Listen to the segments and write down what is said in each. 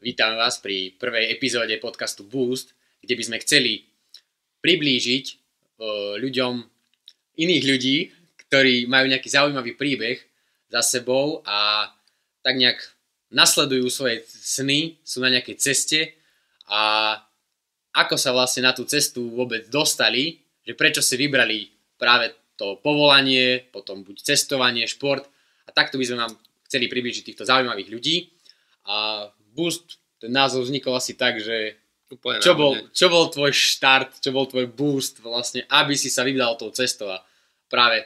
Vítam vás pri prvej epizóde podcastu Boost, kde by sme chceli priblížiť ľuďom iných ľudí, ktorí majú nejaký zaujímavý príbeh za sebou a tak nejak nasledujú svoje sny, sú na nejakej ceste a ako sa vlastne na tú cestu vôbec dostali, že prečo si vybrali práve to povolanie, potom buď cestovanie, šport a takto by sme vám chceli priblížiť týchto zaujímavých ľudí. A Boost, ten názov vznikol asi tak, že čo bol tvoj štart, čo bol tvoj boost vlastne, aby si sa vydal tou cestou a práve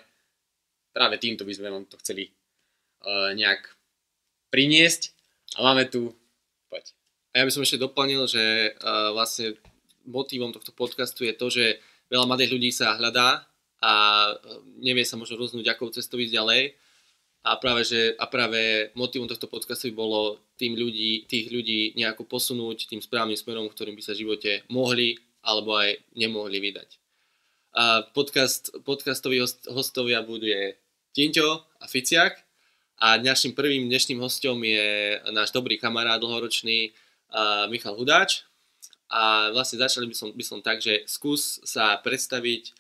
týmto by sme vám to chceli nejak priniesť a máme tu, poď. A ja by som ešte doplnil, že vlastne motívom tohto podcastu je to, že veľa mladých ľudí sa hľadá a nevie sa možno rozhodnúť, akou cestou ísť ďalej. A práve motivom tohto podcastu by bolo tých ľudí nejako posunúť tým správnym smerom, ktorým by sa v živote mohli alebo aj nemohli vydať. A podcastoví hostovia bude Tinťo a Ficiak a našim prvým dnešným hostom je náš dobrý kamarát dlhoročný Michal Hudáč. A vlastne začali by som tak, že skús sa predstaviť,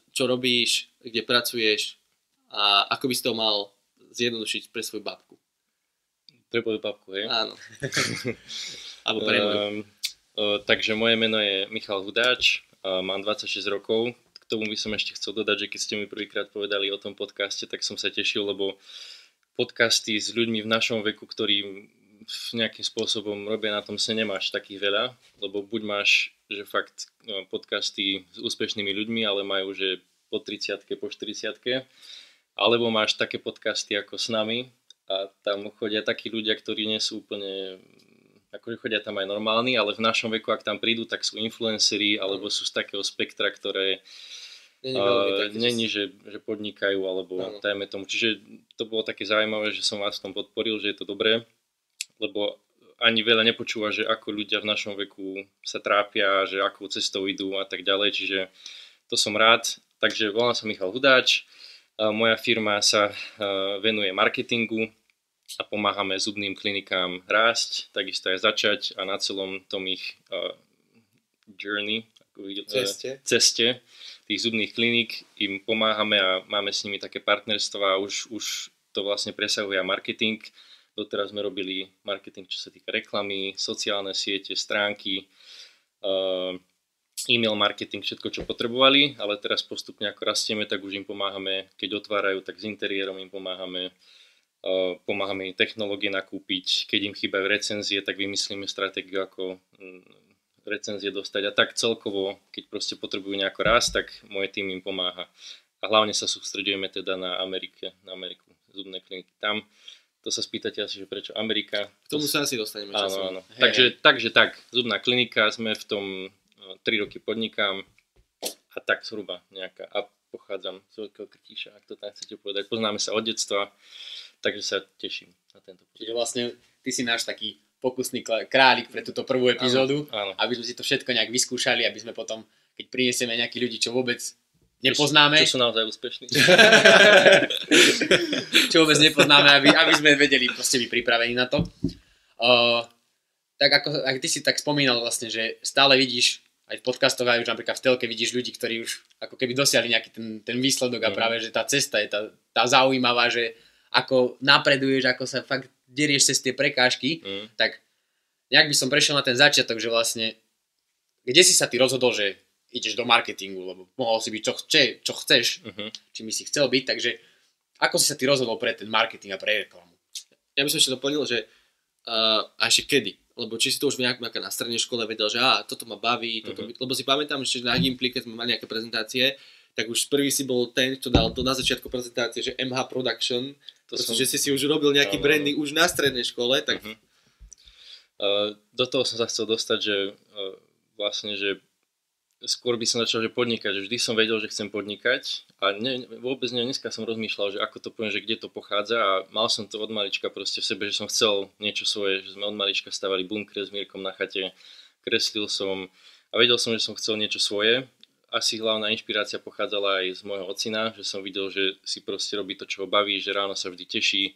čo robíš, kde pracuješ a ako by si to mal zjednodušiť pre svoju babku. Pre moju babku, hej? Áno. Alebo pre moju. Takže moje meno je Michal Hudáč, mám 26 rokov. K tomu by som ešte chcel dodať, že keď ste mi prvýkrát povedali o tom podcaste, tak som sa tešil, lebo podcasty s ľuďmi v našom veku, ktorí nejakým spôsobom robia na tom, sa nemáš takých veľa, lebo buď máš, že fakt podcasty s úspešnými ľuďmi, ale majú, že po 30-ke, po 40-ke, alebo máš také podcasty ako s nami a tam chodia takí ľudia, ktorí nie sú úplne, akože chodia tam aj normálni, ale v našom veku, ak tam prídu, tak sú influenceri, alebo sú z takého spektra, ktoré není, že podnikajú, alebo dajme tomu. Čiže to bolo také zaujímavé, že som vás v tom podporil, že je to dobré, lebo ani veľa nepočúva, že ako ľudia v našom veku sa trápia, že akou cestou idú a tak ďalej, čiže to som rád. Takže volám sa Michal Hudáč, moja firma sa venuje marketingu a pomáhame zubným klinikám rásť, takisto aj začať a na celom tom ich journey, ceste tých zubných kliník im pomáhame a máme s nimi také partnerstva a už to vlastne presahuje marketing. Doteraz sme robili marketing, čo sa týka reklamy, sociálne siete, stránky, e-mail marketing, všetko, čo potrebovali, ale teraz postupne ako rastieme, tak už im pomáhame, keď otvárajú, tak s interiérom im pomáhame im technológie nakúpiť, keď im chýbajú recenzie, tak vymyslíme stratégiu, ako recenzie dostať a tak celkovo, keď proste potrebujú nejako rásť, tak môj tým im pomáha. A hlavne sa sústreďujeme teda na Ameriku, zubné kliniky tam. To sa spýtate asi, že prečo Amerika. K tomu sa asi dostaneme časom. Áno. Takže tak, zubná klinika, sme v tom 3 roky podnikám a tak zhruba nejaká. A pochádzam z Veľkého Krtíša, ak to tam chcete povedať. Poznáme sa od detstva, takže sa teším na tento podcast. Čiže vlastne ty si náš taký pokusný králik pre túto prvú epizódu, áno. Aby sme si to všetko nejak vyskúšali, aby sme potom, keď prinesieme nejakých ľudí, čo vôbec nepoznáme. Čo sú naozaj úspešní. Čo vôbec nepoznáme, aby sme vedeli proste byť pripravení na to. Tak ako ty si tak spomínal vlastne, že stále vidíš aj v podcastoch, aj už napríklad v telke vidíš ľudí, ktorí už ako keby dosiahli nejaký ten výsledok a práve, že tá cesta je tá zaujímavá, že ako napreduješ, ako sa fakt derieš cez tie prekážky, tak nejak by som prešiel na ten začiatok, že vlastne kde si sa ty rozhodol, že ideš do marketingu, lebo mohol si byť čo chceš, čím by si chcel byť, takže ako si sa ty rozhodol pre ten marketing a pre reklamu? Ja by som ešte doplnil, že a ešte kedy, lebo či si to už nejak na strednej škole vedel, že toto ma baví, lebo si pamätám, že na Gimply, keď sme mali nejaké prezentácie, tak už prvý si bol ten, čo dal to na začiatku prezentácie, že MH Production, že si už robil nejaký branding už na strednej škole, tak... Do toho som sa chcel dostať, že vlastne, že skôr by som začal podnikať, že vždy som vedel, že chcem podnikať a vôbec dneska som rozmýšľal, že ako to poviem, že kde to pochádza a mal som to od malička proste v sebe, že som chcel niečo svoje, že sme od malička stavali bunkre s Mirkom na chate, kreslil som a vedel som, že som chcel niečo svoje asi hlavná inšpirácia pochádzala aj z môjho ocina, že som videl, že si proste robí to, čo ho baví, že ráno sa vždy teší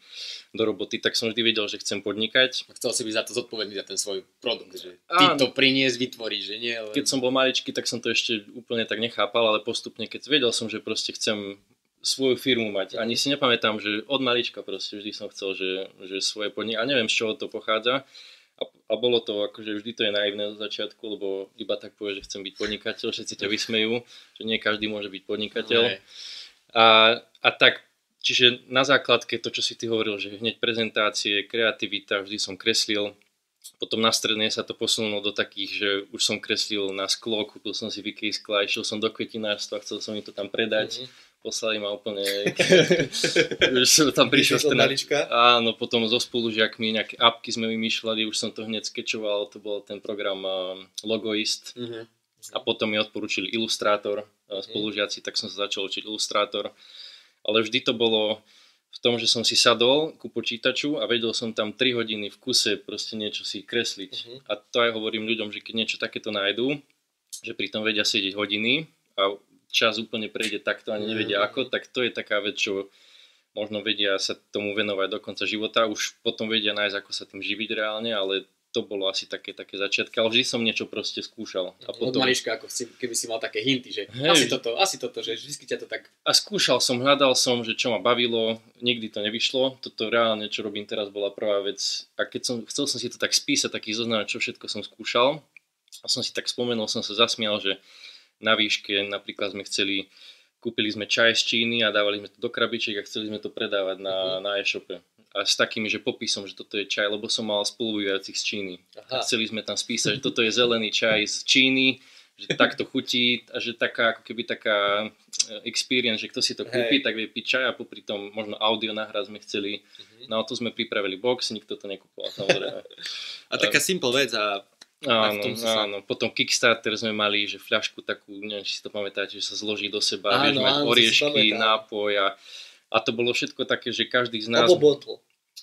do roboty, tak som vždy vedel, že chcem podnikať. Chcel si byť za to zodpovedný za ten svoj produkt, že ty to priniesť, vytvoríš, že nie? Ale... Keď som bol maličký, tak som to ešte úplne tak nechápal, ale postupne, keď vedel som, že proste chcem svoju firmu mať. Ani si nepamätám, že od malička proste vždy som chcel, že svoje podnik. A neviem, z čoho to pochádza. A bolo to, akože vždy to je naivné zo začiatku, lebo iba tak povie, že chcem byť podnikateľ, všetci ťa vysmejú, že nie každý môže byť podnikateľ. A tak, čiže na základke to, čo si ty hovoril, že hneď prezentácie, kreativita, vždy som kreslil. Potom na strednej sa to posunulo do takých, že už som kreslil na sklo, kúpil som si Vicky skla, išiel som do kvetinárstva, chcel som im to tam predať. Poslali ma úplne, že tam prišiel áno, potom so spolužiakmi nejaké apky sme vymýšľali, už som to hneď skečoval, to bol ten program Logoist a potom mi odporúčili Illustrator spolužiaci, tak som sa začal učiť Illustrator, ale vždy to bolo v tom, že som si sadol ku počítaču a vedel som tam 3 hodiny v kuse proste niečo si kresliť a to aj hovorím ľuďom, že keď niečo takéto nájdú, že pri tom vedia sedieť hodiny a čas úplne prejde takto, ani nevedia ako, tak to je taká vec, čo možno vedia sa tomu venovať do konca života, už potom vedia nájsť, ako sa tým živiť reálne, ale to bolo asi také začiatky, ale vždy som niečo proste skúšal. A potom... Od malička, ako keby si mal také hinty, že asi toto, že vždy ťa to tak... A skúšal som, hľadal som, že čo ma bavilo, nikdy to nevyšlo, toto reálne, čo robím teraz, bola prvá vec a chcel som si to tak spísať, taký zoznam, čo všetko som skúšal a som si tak spomenul, som sa zasmial, že na výške napríklad kúpili sme čaj z Číny a dávali sme to do krabičiek a chceli sme to predávať na e-shope. A s takými, že popisom, že toto je čaj, lebo som mal spolubývajúcich z Číny. A chceli sme tam spísať, že toto je zelený čaj z Číny, že takto chutí a že ako keby taká experience, že kto si to kúpi, tak vie piť čaj a popri tom možno audio nahrať sme chceli. No a to sme pripravili box, nikto to nekúpoval samozrejme. A taká simple vec a áno, potom Kickstarter sme mali, že fľašku takú, neviem, či si to pamätáte, že sa zloží do seba, vieš mať oriešky, nápoj a to bolo všetko také, že každý z nás...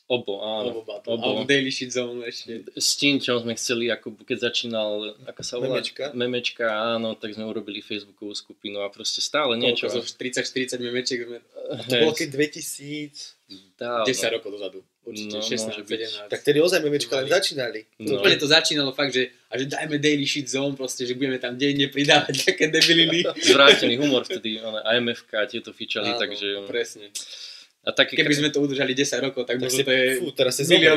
Obo, áno. Alebo Daily Shit Zone ešte. S Tinčom sme chceli, ako keď začínal, ako sa volá? Memečka, áno, tak sme urobili Facebookovú skupinu a proste stále niečo. Koľko, 30-40 memečiek sme... A to bolo keď 2000... 10 rokov dozadu. Určite, 16-17. Tak tedy ozaj memečka len začínali. Úplne to začínalo fakt, že dajme Daily Shit Zone, proste, že budeme tam denne pridávať také debiliny. Zvrátený humor vtedy, AMF-ka, tieto fičali, takže... Presne. A také, keby sme to udržali 10 rokov, tak možno to je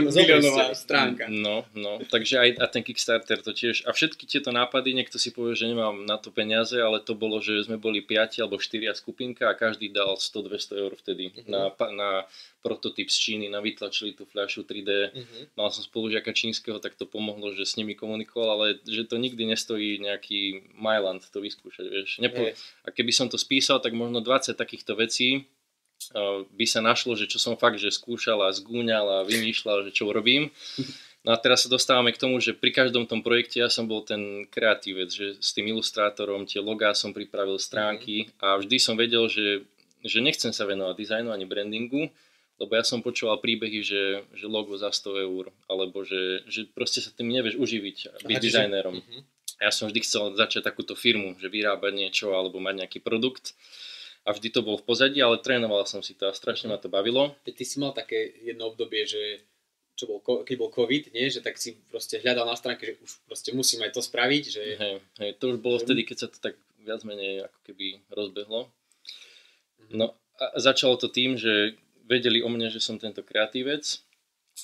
miliónová stránka. No, takže aj a ten Kickstarter to tiež. A všetky tieto nápady, niekto si povie, že nemám na to peniaze, ale to bolo, že sme boli 5 alebo 4 skupinka a každý dal 100-200 eur vtedy na prototyp z Číny, vytlačili tú fľašu 3D. Mal som spolužiaka čínskeho, tak to pomohlo, že s nimi komunikoval, ale že to nikdy nestojí nejaký Mailand to vyskúšať, vieš. A keby som to spísal, tak možno 20 takýchto vecí by sa našlo, že čo som fakt, že skúšal a zgúňal a vymýšľal, že čo robím. No a teraz sa dostávame k tomu, že pri každom tom projekte ja som bol ten kreatívec, že s tým ilustrátorom tie logá som pripravil stránky a vždy som vedel, že nechcem sa venovať dizajnu ani brandingu, lebo ja som počúval príbehy, že logo za 100 eur, alebo že proste sa tým nevieš uživiť, byť dizajnérom. A ja som vždy chcel začať takúto firmu, že vyrábať niečo alebo mať nejaký produkt. A vždy to bolo v pozadí, ale trénoval som si to a strašne ma to bavilo. Ty si mal také jedno obdobie, že keď bol COVID, nie? Že tak si proste hľadal na stránke, že už proste musím aj to spraviť. Že... Hej, to už bolo vtedy, keď sa to tak viac menej ako keby rozbehlo. No a začalo to tým, že vedeli o mne, že som tento kreatívec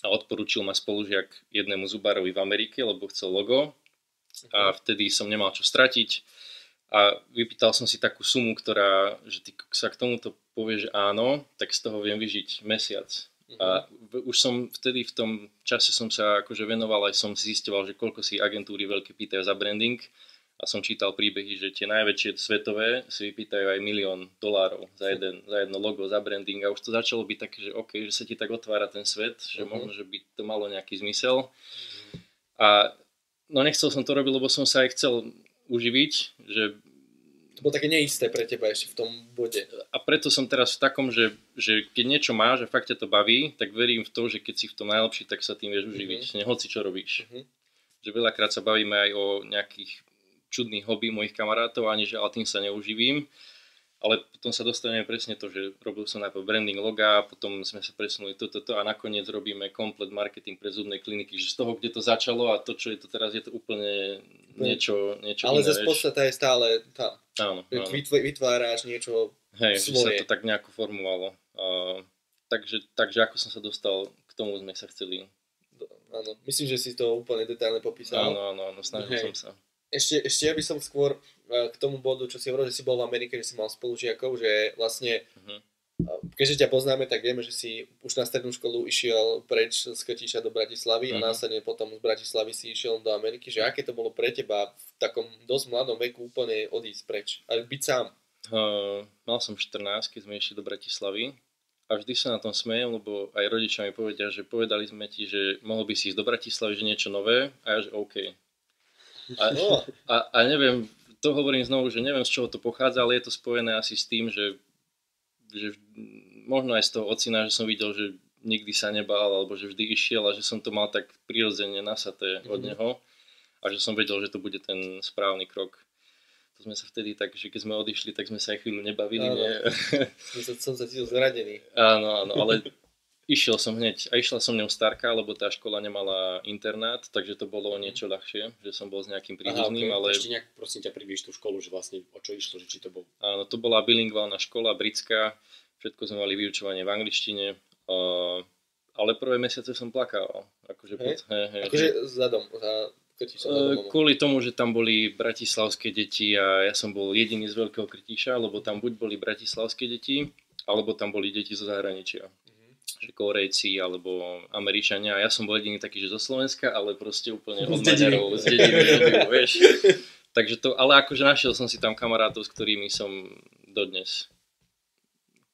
a odporúčil ma spolužiak jednému zubárovi v Amerike, lebo chcel logo a vtedy som nemal čo stratiť. A vypýtal som si takú sumu, ktorá, že ty sa k tomuto povie, že áno, tak z toho viem vyžiť mesiac. A už som vtedy v tom čase som sa akože venoval, aj som si zisteval, že koľko si agentúry veľké pýtajú za branding a som čítal príbehy, že tie najväčšie svetové si vypýtajú aj $1 milión za jedno logo, za branding a už to začalo byť také, že OK, že sa ti tak otvára ten svet, že možno, že by to malo nejaký zmysel. A no nechcel som to robiť, lebo som sa aj chcel uživiť, že... To bolo také neisté pre teba ešte v tom bode. A preto som teraz v takom, že keď niečo máš a fakt ťa to baví, tak verím v to, že keď si v tom najlepší, tak sa tým vieš uživiť. Nehoci čo robíš. Že veľakrát sa bavíme aj o nejakých, čudný hobby mojich kamarátov, ani že ale tým sa neuživím. Ale potom sa dostaneme presne to, že robil som najprv branding loga, potom sme sa presunuli toto a nakoniec robíme komplet marketing pre zubné kliniky, že z toho, kde to začalo a to, čo je to teraz, je to úplne niečo ale iné. Ale podstata je stále tá. Áno. Vytváraš niečo svoje. Že sa to tak nejako formovalo. Takže ako som sa dostal k tomu, sme sa chceli... Áno, myslím, že si to úplne detailne popísal. Áno, snažil som sa. Ešte ja by som skôr k tomu bodu, čo si hovoril, že si bol v Amerike, že si mal spolužiakov, že vlastne, keďže ťa poznáme, tak vieme, že si už na strednú školu išiel preč z Krtíša do Bratislavy a následne potom z Bratislavy si išiel do Ameriky, že aké to bolo pre teba v takom dosť mladom veku úplne odísť preč a byť sám? Mal som 14, keď sme išli do Bratislavy a vždy sa na tom smejem, lebo aj rodičia mi povedia, že povedali sme ti, že mohol by si ísť do Bratislavy, že niečo nové a ja, že OK. A neviem, to hovorím znovu, že neviem, z čoho to pochádza, ale je to spojené asi s tým, že možno aj z toho ocina, že som videl, že nikdy sa nebál, alebo že vždy išiel a že som to mal tak prirodzene nasaté od neho a že som vedel, že to bude ten správny krok. To sme sa vtedy tak, že keď sme odišli, tak sme sa aj chvíľu nebavili. Som sa cítil zradený. Áno, ale išiel som hneď a išla som ňou starka, lebo tá škola nemala internát, takže to bolo o niečo ľahšie, že som bol s nejakým príbuzným, ale... Ešte nejak, prosím ťa, približ tú školu, že vlastne o čo išlo, že či to bol... Áno, to bola bilingválna škola, britská, všetko sme mali vyučovanie v angličtine, ale prvé mesiace som plakával. Akože za Krtíša? Kvôli tomu, že tam boli bratislavské deti a ja som bol jediný z Veľkého Krtíša, lebo tam buď boli bratislavské deti, alebo tam boli deti zo zahraničia. Že Korejci alebo Američania. Ja som bol jediný taký, že zo Slovenska, ale proste úplne od Maďarov, z dediny, vieš. Takže to, ale akože našiel som si tam kamarátov, s ktorými som dodnes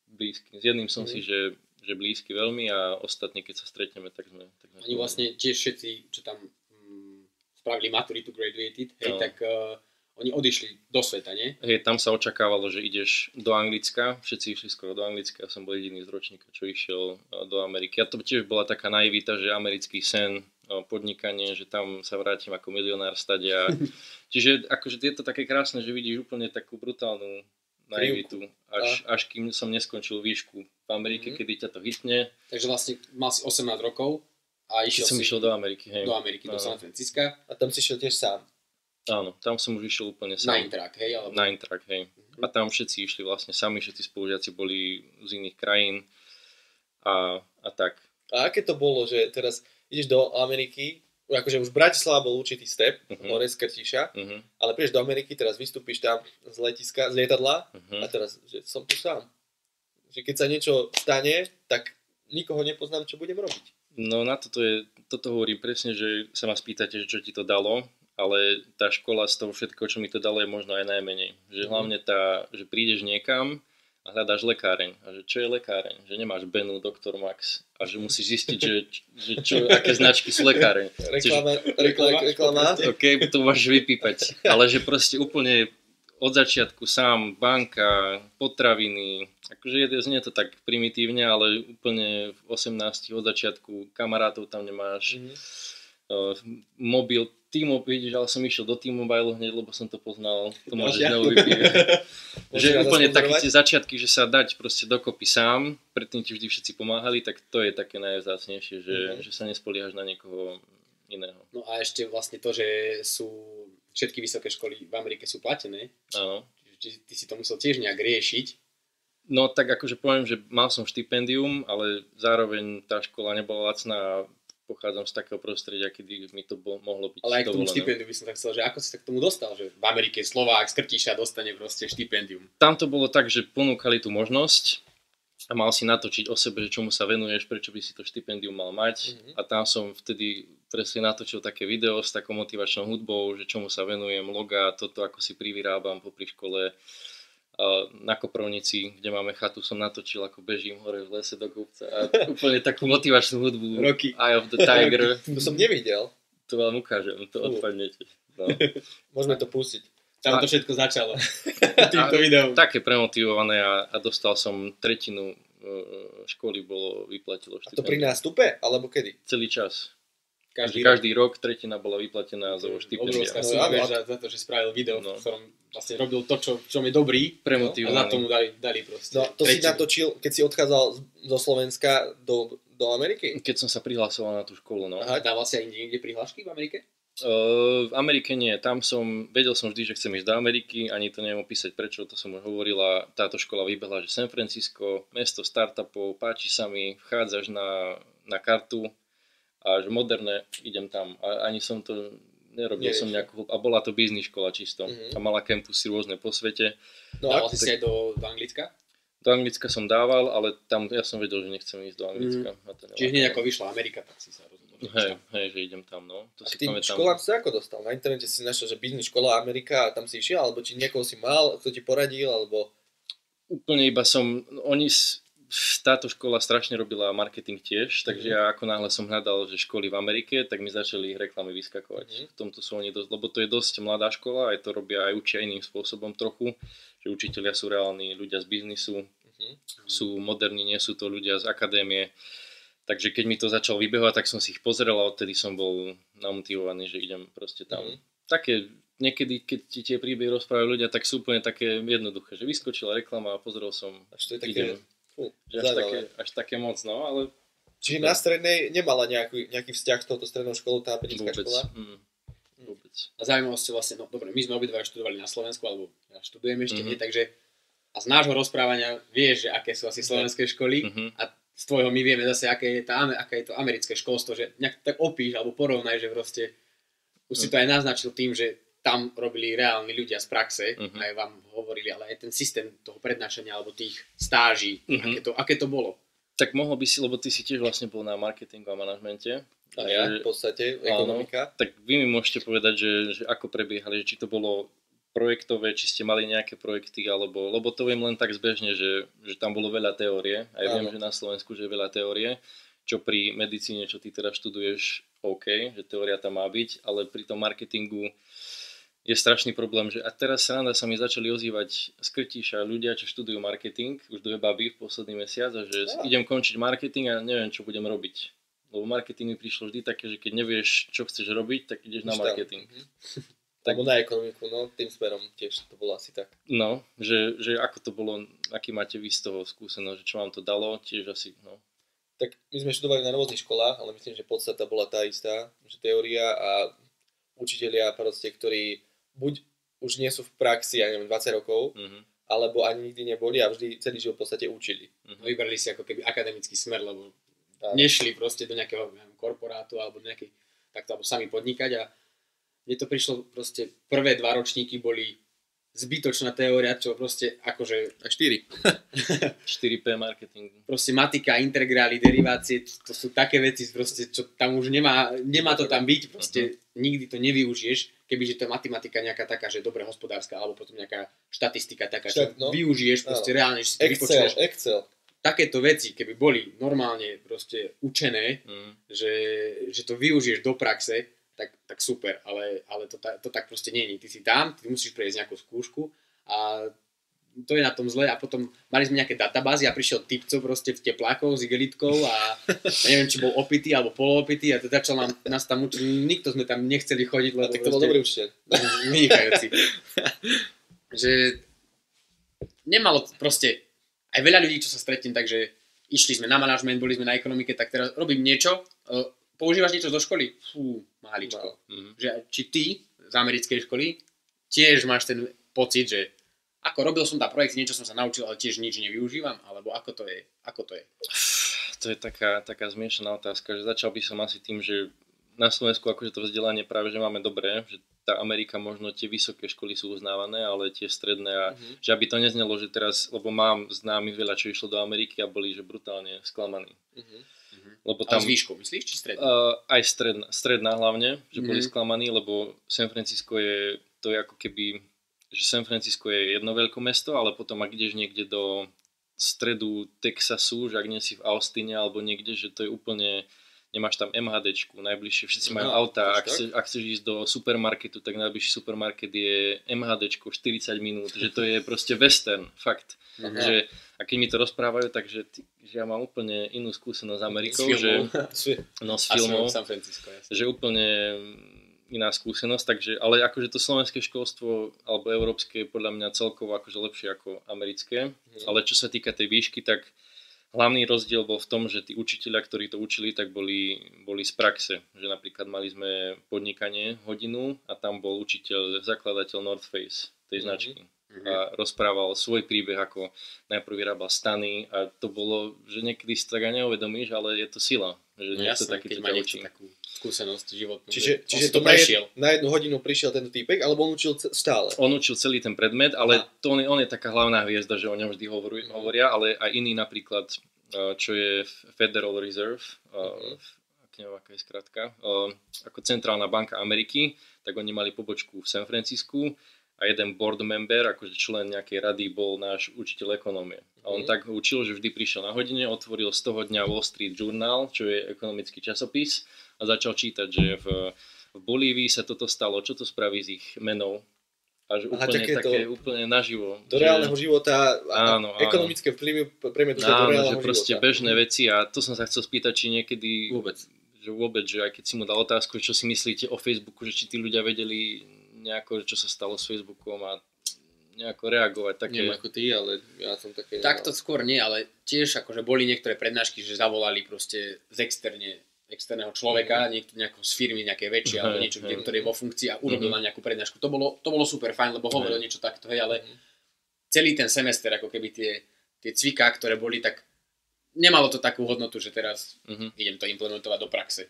blízky. S jedným som si, že blízky veľmi a ostatní, keď sa stretneme, tak sme Oni vlastne tiež všetci, čo tam spravili maturitu, graduated, tak oni odišli do sveta, nie? Hej, tam sa očakávalo, že ideš do Anglicka, všetci išli skoro do Anglicka, ja som bol jediný z ročníka, čo išiel do Ameriky. A to tiež bola taká naivita, že americký sen, podnikanie, že tam sa vrátim ako milionár stadia. Čiže akože je to také krásne, že vidíš úplne takú brutálnu naivitu, až kým som neskončil výšku v Amerike, kedy ťa to hitne. Takže vlastne mal si 18 rokov a išiel do Ameriky. Hej. Do Ameriky, do San Francisca. A tam si išiel tiež sám. Áno, tam som už išiel úplne sám. Na Interact, hej? Alebo... Na Interact, hej. A tam všetci išli vlastne sami, všetci spolužiaci boli z iných krajín a tak. A aké to bolo, že teraz ideš do Ameriky, akože už Bratislava bol určitý step, hore z Krtíša, ale prídeš do Ameriky, teraz vystúpiš tam z letiska, z lietadla a teraz, že som tu sám. Že keď sa niečo stane, tak nikoho nepoznám, čo budem robiť. No na toto hovorím presne, že sa ma spýtate, že čo ti to dalo, ale tá škola z toho všetko, čo mi to dalo, je možno aj najmenej. Že hlavne že prídeš niekam a hľadáš lekáreň. A že čo je lekáreň? Že nemáš Benu, Dr. Max a že musíš zistiť, aké značky sú lekáreň. Reklama. OK, to môžeš vypípať. Ale že proste úplne od začiatku sám, banka, potraviny, akože znie to tak primitívne, ale úplne v 18 od začiatku kamarátov tam nemáš, mobil, T-Mobile, vidíš, ale som išiel do T-Mobile hneď, lebo som to poznal, to môžeš znovu vypívať. Že úplne také tie začiatky, že sa dať proste dokopy sám, predtým ti vždy všetci pomáhali, tak to je také najvzácnejšie, že sa nespoliehaš na niekoho iného. No a ešte vlastne to, že sú všetky vysoké školy v Amerike sú platené. Áno. Ty si to musel tiež nejak riešiť. No tak akože poviem, že mal som štipendium, ale zároveň tá škola nebola lacná. Pochádzam z takého prostredia, kedy mi to mohlo byť dovolené. Ale aj k tomu štipendiu by som tak chcel, že ako si sa k tomu dostal, že v Amerike Slovák z Krtíša dostane proste štipendium. Tam to bolo tak, že ponúkali tú možnosť a mal si natočiť o sebe, že čomu sa venuješ, prečo by si to štipendium mal mať. A tam som vtedy presne natočil také video s takou motivačnou hudbou, že čomu sa venujem, loga, toto ako si privyrábam popri škole. Na Koprovnici, kde máme chatu, som natočil, ako bežím hore v lese do kopca a úplne takú motivačnú hudbu Rocky. Eye of the Tiger. To som nevidel. To vám ukážem, to odpadnete. No. Môžeme to pustiť. Tam to všetko začalo. Týmto videom. Také premotivované a dostal som tretinu školy, vyplatilo štipendium. A to pri nástupe, alebo kedy? Celý čas. Každý rok tretina bola vyplatená zo štipendia. Obrovská suma za to, že spravil video, v ktorom vlastne robil to, čom je dobrý. Premotivovaný. A za tomu dali proste. No, to si natočil, keď si odchádzal zo Slovenska do Ameriky? Keď som sa prihlasoval na tú školu, no. Aha, dával si aj niekde prihlášky v Amerike? V Amerike nie, vedel som vždy, že chcem ísť do Ameriky, ani to neviem opísať prečo, to som už hovorila, táto škola vybehla, že San Francisco, mesto startupov, páči sa mi, vchádzaš na kartu a že moderné, idem tam a ani som to nerobil som nejakú, a bola to business škola čisto a mala campusy rôzne po svete. No, dával si aj do Anglicka? Do Anglicka som dával, ale tam ja som vedel, že nechcem ísť do Anglicka. Čiže hneď ako vyšla Amerika, tak si sa rozhodol. Hej, že idem tam, no. To a si k tým pamätám. školám si ako dostal? Na internete si našiel, že business škola Amerika a tam si išiel, alebo či niekoho si mal, kto ti poradil, alebo... Úplne iba táto škola strašne robila marketing tiež, takže ja ako náhle som hľadal, že školy v Amerike, tak mi začali reklamy vyskakovať. V tomto sú oni dosť, lebo to je dosť mladá škola, aj to robia aj učia iným spôsobom trochu, že učitelia sú reálni ľudia z biznisu, sú moderní, nie sú to ľudia z akadémie. Takže keď mi to začalo vybehovať, tak som si ich pozrel a odtedy som bol namotivovaný, že idem proste tam. Také, niekedy, keď ti tie príbehy rozprávajú ľudia, tak sú úplne také jednoduché, že vyskočila reklama a pozrel som, až to je také, idem. Až také moc, no, ale... Čiže na strednej nemala nejaký vzťah s touto strednou školou, tá americká škola? Vôbec. A zaujímavosť vlastne, no dobre, my sme obidva študovali na Slovensku, alebo ja študujem ešte, nie, takže a z nášho rozprávania vieš, že aké sú asi slovenské školy a z tvojho my vieme zase, aké je to americké školstvo, že nejak tak opíš alebo porovnaj, že proste už si to aj naznačil tým, že tam robili reálni ľudia z praxe, aj vám hovorili, ale aj ten systém toho prednášania alebo tých stáží, aké to bolo. Tak mohol by si, lebo ty si tiež vlastne bol na marketingu a manažmente. A ja v podstate, ekonomika. Áno, tak vy mi môžete povedať, že ako prebiehali, či to bolo projektové, či ste mali nejaké projekty, lebo to viem len tak zbežne, že tam bolo veľa teórie, aj viem, že na Slovensku, že je veľa teórie, čo pri medicíne, čo ty teda študuješ, OK, že teória tam má byť, ale pri tom marketingu je strašný problém, že a teraz sa mi začali ozývať z Krtíša ľudia, čo študujú marketing, už 2 baby v posledný mesiac a že idem končiť marketing a neviem, čo budem robiť. Lebo marketing mi prišlo vždy také, že keď nevieš, čo chceš robiť, tak ideš na marketing. Alebo na ekonomiku, no, tým smerom tiež to bolo asi tak. No, že ako to bolo, aký máte vy z toho skúsenosť, že čo vám to dalo, tiež asi, no. Tak my sme študovali na rôznych školách, ale myslím, že podstata bola tá istá, že teória a učitelia proste, ktorí buď už nie sú v praxi, ja neviem, 20 rokov, alebo ani nikdy neboli a vždy celý život v podstate učili. Vybrali si ako keby akademický smer, lebo nešli proste do nejakého korporátu alebo nejaký, takto, alebo sami podnikať a mne to prišlo proste, prvé 2 ročníky boli zbytočná teória, čo proste akože... A 4. 4P marketingu. Proste matika, integrály, derivácie, to sú také veci, proste, čo tam už nemá to tam byť, proste nikdy to nevyužiješ, kebyže to je matematika nejaká taká, že dobre hospodárska, alebo potom nejaká štatistika taká, čo využiješ proste reálne, že si vypočuješ. Excel. Takéto veci, keby boli normálne proste učené, že to využiješ do praxe, tak super, ale to tak proste nie je. Ty si tam, ty musíš prejsť nejakú skúšku a to je na tom zle a potom mali sme nejaké databázy a prišiel typco proste v teplákov s igelitkou a neviem, či bol opitý alebo poloopitý a to začal nás tam učiť, nikto sme tam nechceli chodiť, lebo tak to bol dobrý učiteľ. Vynikajúci. Že nemalo proste, aj veľa ľudí, čo sa stretnem, takže išli sme na manažment, boli sme na ekonomike, tak teraz robím niečo, používaš niečo zo školy? Fú, máličko. Že či ty z americkej školy tiež máš ten pocit, že ako robil som tam projekt, niečo som sa naučil, ale tiež nič nevyužívam? Alebo ako to je? To je taká zmiešaná otázka, že začal by som asi tým, že na Slovensku akože to vzdelanie práve, že máme dobré, že tá Amerika možno tie vysoké školy sú uznávané, ale tie stredné a že aby to neznelo, že teraz, lebo mám známych veľa, čo išlo do Ameriky a boli, že brutálne sklamaní. Lebo tam, ale z výškou, myslíš, či stredná? Aj stredná hlavne, že boli sklamaní, lebo San Francisco je ako keby, že San Francisco je jedno veľké mesto, ale potom ak ideš niekde do stredu Texasu, že ak nie si v Austine alebo niekde, že to je úplne nemáš tam MHDčku, najbližšie všetci majú Aha, auta, až ak chceš ísť do supermarketu, tak najbližší supermarket je MHDčko 40 minút, že to je proste western, fakt. Že, a keď mi to rozprávajú, takže že ja mám úplne inú skúsenosť s Amerikou, s filmov, San Francisco, jasne. že úplne iná skúsenosť, takže, ale akože to slovenské školstvo alebo európske je podľa mňa celkovo akože lepšie ako americké, ale čo sa týka tej výšky, tak hlavný rozdiel bol v tom, že tí učitelia, ktorí to učili, tak boli z praxe, že napríklad mali sme podnikanie hodinu a tam bol učiteľ, zakladateľ North Face tej značky. A rozprával svoj príbeh, ako najprv vyrábal stany a to bolo, že niekedy si tak aj neuvedomíš, ale je to sila, že niekto takýto ťa učí. Takú skúsenosť životnú. Čiže to na jednu hodinu prišiel tento týpek, alebo on učil stále? On učil celý ten predmet, ale on je taká hlavná hviezda, že o ňom vždy hovoria, ale aj iný napríklad, čo je Federal Reserve, neviem, aká je skratka, ako centrálna banka Ameriky, tak oni mali pobočku v San Francisku a jeden board member, akože člen nejakej rady, bol náš učiteľ ekonómie. A on tak učil, že vždy prišiel na hodine, otvoril z toho dňa Wall Street Journal, čo je ekonomický časopis, a začal čítať, že v Bolívii sa toto stalo, čo to spraví s ich menou. Až úplne také úplne naživo. Do reálneho života a ekonomické vplyvy premietajú do reálneho že proste života. Bežné veci, a to som sa chcel spýtať, či niekedy vôbec, že aj keď si mu dal otázku, čo si myslíte o Facebooku, že či tí ľudia vedeli nejako, čo sa stalo s Facebookom a nejako reagovať také. Neviem ako ty, ale ja som také... Takto skôr nie, ale tiež akože boli niektoré prednášky, že zavolali proste z externého človeka, nejako z firmy nejaké väčšie alebo niečo, ktorý je vo funkcii a urobil na nejakú prednášku. To bolo super fajn, lebo hovoril niečo takto, hej, ale celý ten semester, ako keby tie cviká, ktoré boli, tak nemalo to takú hodnotu, že teraz idem to implementovať do praxe.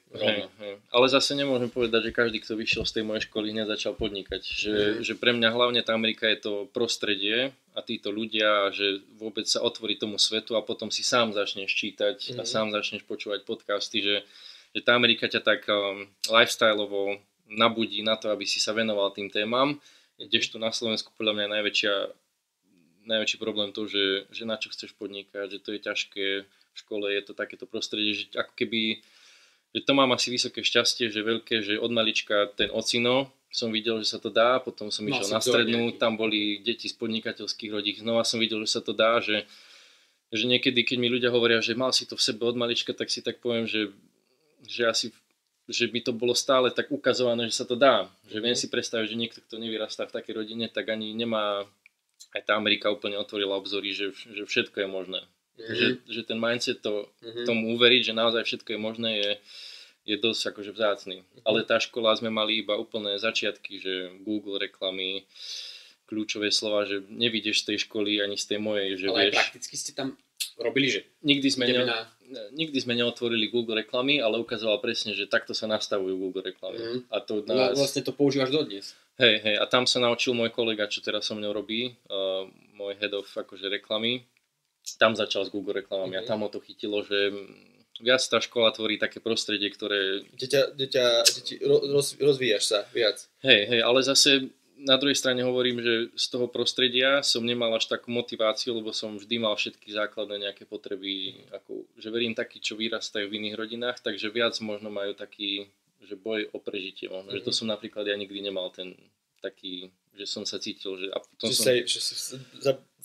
Ale zase nemôžem povedať, že každý, kto vyšiel z tej mojej školy, hneď začal podnikať. Že pre mňa hlavne tá Amerika je to prostredie a títo ľudia, že vôbec sa otvorí tomu svetu a potom si sám začneš čítať a sám začneš počúvať podcasty, že tá Amerika ťa tak lifestyleovo nabudí na to, aby si sa venoval tým témam, kdežto na Slovensku podľa mňa najväčší problém to, že na čo chceš podnikať, že to je ťažké v škole, je to takéto prostredie, že ako keby, že to mám asi vysoké šťastie, že veľké, že od malička ten ocino som videl, že sa to dá, potom som išiel na strednú, tam boli deti z podnikateľských rodín, znova som videl, že sa to dá, že niekedy, keď mi ľudia hovoria, že mal si to v sebe od malička, tak si tak poviem, že by to bolo stále tak ukazované, že sa to dá, že viem si predstaviť, že niekto, kto nevyrastá v takej rodine, tak ani nemá. Aj tá Amerika úplne otvorila obzory, že všetko je možné. Že ten mindset tomu uveriť, že naozaj všetko je možné, je dosť akože vzácny. Ale tá škola sme mali iba úplné začiatky, že Google reklamy, kľúčové slova, že nevidíš z tej školy ani z tej mojej, že ale vieš. Ale prakticky ste tam robili, že nikdy sme neotvorili Google reklamy, ale ukazoval presne, že takto sa nastavujú Google reklamy. A to vlastne to používaš dodnes. Hej, a tam sa naučil môj kolega, čo teraz so mnou robí, môj head of akože reklamy. Tam začal s Google reklamami a tam ho to chytilo, že viac tá škola tvorí také prostredie, ktoré... Rozvíjaš sa viac. Hej, ale zase na druhej strane hovorím, že z toho prostredia som nemal až takú motiváciu, lebo som vždy mal všetky základné nejaké potreby, ako, že verím takí, čo vyrastajú v iných rodinách, takže viac možno majú taký, že boj o prežitie. Že to som napríklad ja nikdy nemal ten taký, že som sa cítil, že... A potom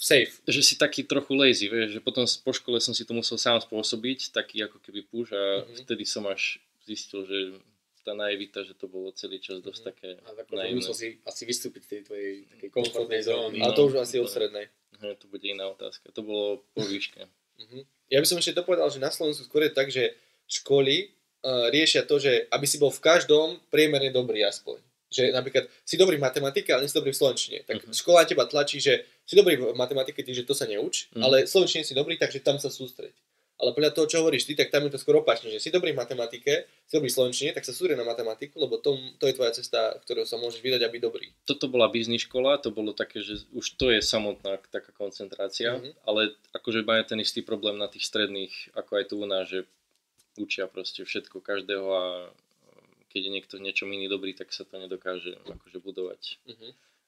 safe. Že si taký trochu lazy, vieš, že potom po škole som si to musel sám spôsobiť, taký ako keby push a vtedy som až zistil, že tá naivita, že to bolo celý čas dosť také naivné. Musel si asi vystúpiť z tej tvojej takej komfortnej zóny. Ale to už asi od strednej. To bude iná otázka. To bolo po výške. Ja by som ešte dopovedal, že na Slovensku skôr je tak, že školy riešia to, že aby si bol v každom priemerne dobrý aspoň. Že napríklad si dobrý v matematike, ale nie si dobrý v slovenčine. Tak škola na teba tlačí, že si dobrý v matematike, takže to sa neuč, ale v slovenčine si dobrý, takže tam sa sústreď. Ale podľa toho, čo hovoríš ty, tak tam je to skoro opačne, že si dobrý v matematike, si dobrý v slovenčine, tak sa sústreď na matematiku, lebo to je tvoja cesta, ktorou sa môžeš vydať a byť dobrý. Toto bola biznis škola, to bolo také, že už to je samotná taká koncentrácia, ale akože majú ten istý problém na tých stredných, ako aj tu u nás, že učia proste všetko každého a keď je niekto v niečom iný dobrý, tak sa to nedokáže akože budovať.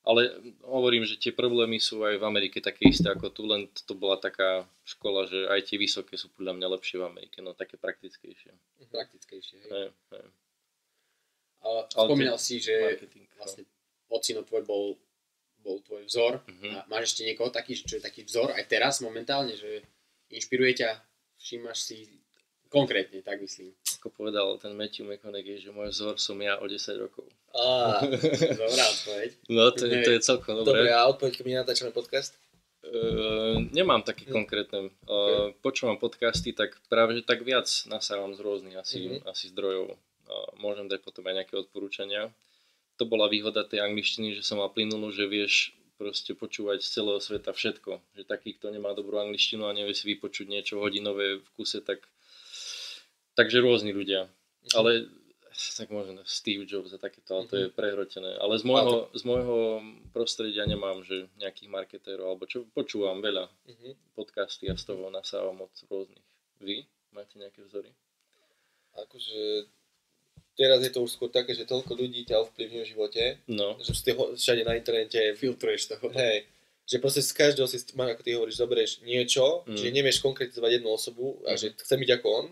Ale hovorím, že tie problémy sú aj v Amerike také isté ako tu, len to bola taká škola, že aj tie vysoké sú podľa mňa lepšie v Amerike, no také praktickejšie. Praktickejšie, Hej. hej. Ale spomínal si, že marketing, vlastne ocino tvoj bol tvoj vzor. A máš ešte niekoho taký, čo je taký vzor aj teraz momentálne, že inšpiruje ťa, všímaš si konkrétne, tak myslím. Ako povedal ten Matthew McConaughey, že môj vzor som ja o 10 rokov. Dobrá odpoveď. No to je celkom dobré. Dobre, a odpoveď, keď my natáčame podcast? Nemám také konkrétne. Počúvam podcasty, tak práve že tak viac nasávam z rôznych asi zdrojov. Môžem dať potom aj nejaké odporúčania. To bola výhoda tej angličtiny, že som mal plynulú, že vieš proste počúvať z celého sveta všetko. Že taký, kto nemá dobrú angličtinu a nevie si vypočuť niečo hodinové v kuse, takže rôzni ľudia. Ale tak možno Steve Jobs a takéto, ale to je prehrotené. Ale z môjho prostredia nemám, že nejakých marketérov, alebo čo počúvam veľa podcasty a z toho nasávam od rôznych. Vy máte nejaké vzory? Akože teraz je to už skôr také, že toľko ľudí ťa ovplyvňujú v živote, že si všade na internete filtruješ toho. Hej, že proste z každého si, ako ty hovoríš, zoberieš niečo, že nevieš konkretizovať jednu osobu a že chcem byť ako on,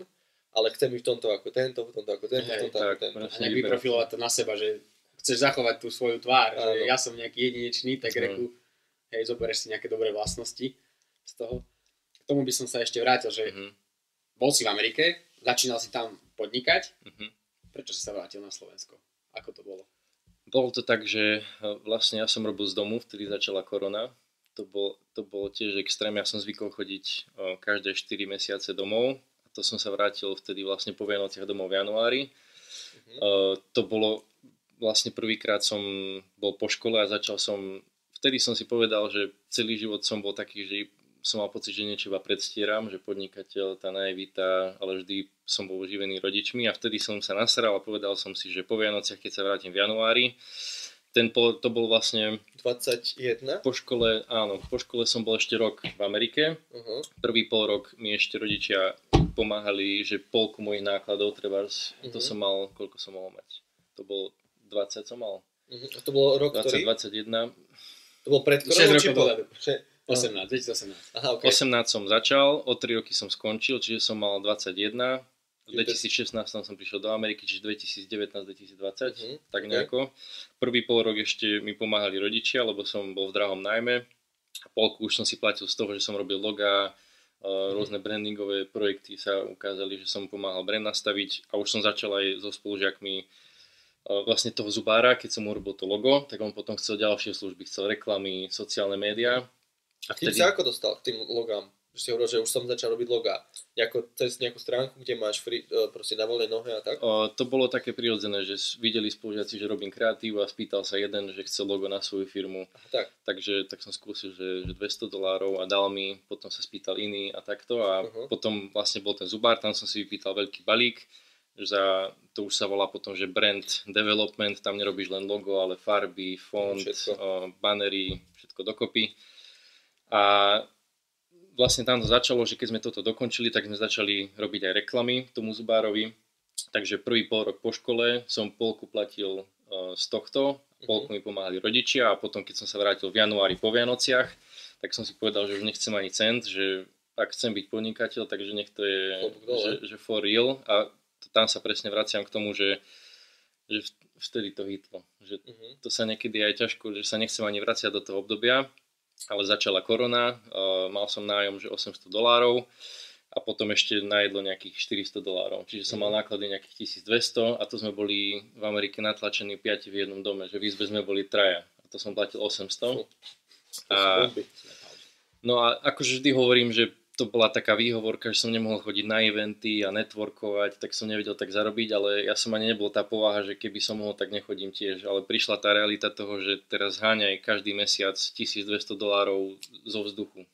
ale chcem byť v tomto ako tento, v tomto ako tento, v tomto ako tento. A nejak vyprofilovať to na seba, že chceš zachovať tú svoju tvár, že ja som nejaký jedinečný, tak reku, hej, zoberieš si nejaké dobré vlastnosti z toho. K tomu by som sa ešte vrátil, že bol si v Amerike, začínal si tam podnikať, prečo si sa vrátil na Slovensko? Ako to bolo? Bolo to tak, že vlastne ja som robil z domu, vtedy začala korona. To bolo tiež extrém, ja som zvykol chodiť každé 4 mesiace domov. To som sa vrátil vtedy vlastne po Vianociach domov v januári. To bolo vlastne prvýkrát som bol po škole a vtedy som si povedal, že celý život som bol taký, že som mal pocit, že niečo iba predstieram, že podnikateľ, tá naivita, ale vždy som bol živený rodičmi a vtedy som sa nasral a povedal som si, že po Vianociach, keď sa vrátim v januári, to bol vlastne 21? Po škole som bol ešte rok v Amerike. Prvý pol rok mi ešte rodičia pomáhali, že polku mojich nákladov to som mal, koľko som mohol mať? To bol 20 som mal. A to bol rok 20, ktorý? 21. To bol pred koronou, či po? 2018. Aha, okay. 18 som začal, o 3 roky som skončil, čiže som mal 21. V 2016 som prišiel do Ameriky, čiže 2019-2020, tak nejako. Prvý pol rok ešte mi pomáhali rodičia, lebo som bol v drahom nájme. Polku už som si platil z toho, že som robil logá, rôzne brandingové projekty sa ukázali, že som pomáhal brand nastaviť a už som začal aj so spolužiakmi vlastne toho zubára, keď som urobil to logo, tak on potom chcel ďalšie služby, chcel reklamy, sociálne médiá. A vtedy sa ako dostal k tým logám? Že si hovoril, že už som začal robiť logá. Cez nejakú stránku, kde máš proste na voľnej nohe a tak? To bolo také prirodzené, že videli spolužiaci, že robím kreatívu a spýtal sa jeden, že chce logo na svoju firmu. Tak. Takže tak som skúsil, že $200 a dal mi, potom sa spýtal iný a takto a potom vlastne bol ten zubár, tam som si vypýtal veľký balík. To už sa volá potom, že brand development, tam nerobíš len logo, ale farby, font, banery, všetko dokopy. A vlastne tam to začalo, že keď sme toto dokončili, tak sme začali robiť aj reklamy tomu zubárovi. Takže prvý pol rok po škole som polku platil z tohto, polku mi pomáhali rodičia a potom keď som sa vrátil v januári po Vianociach, tak som si povedal, že už nechcem ani cent, že ak chcem byť podnikateľ, takže nech to je že for real. A tam sa presne vraciam k tomu, že vtedy to hitlo. Že to sa niekedy aj ťažko, že sa nechcem ani vraciať do toho obdobia. Ale začala korona, mal som nájom, že $800 a potom ešte na jedlo nejakých $400. Čiže som mal náklady nejakých 1200 a to sme boli v Amerike natlačení 5 v jednom dome, že v izbe sme boli traja a to som platil 800. No a akože vždy hovorím, že to bola taká výhovorka, že som nemohol chodiť na eventy a networkovať, tak som nevedel tak zarobiť, ale ja som ani nebol tá povaha, že keby som mohol, tak nechodím tiež. Ale prišla tá realita toho, že teraz háňaj každý mesiac $1200 zo vzduchu.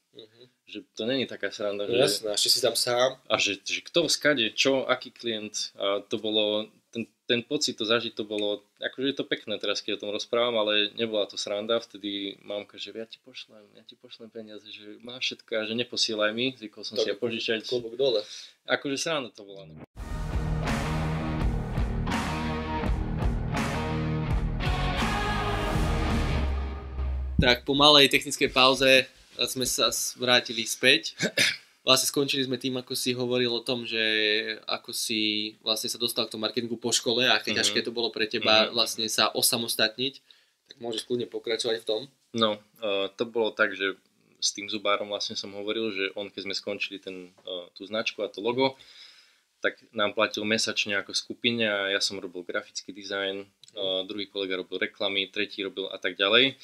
Že to není taká sranda. No jasné, ešte si tam sám. A že kto, skade, čo, aký klient. A to bolo, ten pocit to zažiť, to bolo, akože je to pekné teraz, keď o tom rozprávam, ale nebola to sranda. Vtedy mamka, že ja ti pošlem peniaze, že máš všetko a že neposielaj mi, zvykol som si ja požičať. Klobúk dole. Akože sranda to bola. Tak po malej technickej pauze sme sa vrátili späť. Vlastne skončili sme tým, ako si hovoril o tom, že ako si vlastne sa dostal k tomu marketingu po škole a aké ťažké to bolo pre teba vlastne sa osamostatniť. Tak môžeš kľudne pokračovať v tom. No, to bolo tak, že s tým zubárom vlastne som hovoril, že on, keď sme skončili tú značku a to logo, tak nám platil mesačne ako skupine a ja som robil grafický dizajn, druhý kolega robil reklamy, tretí robil a tak ďalej.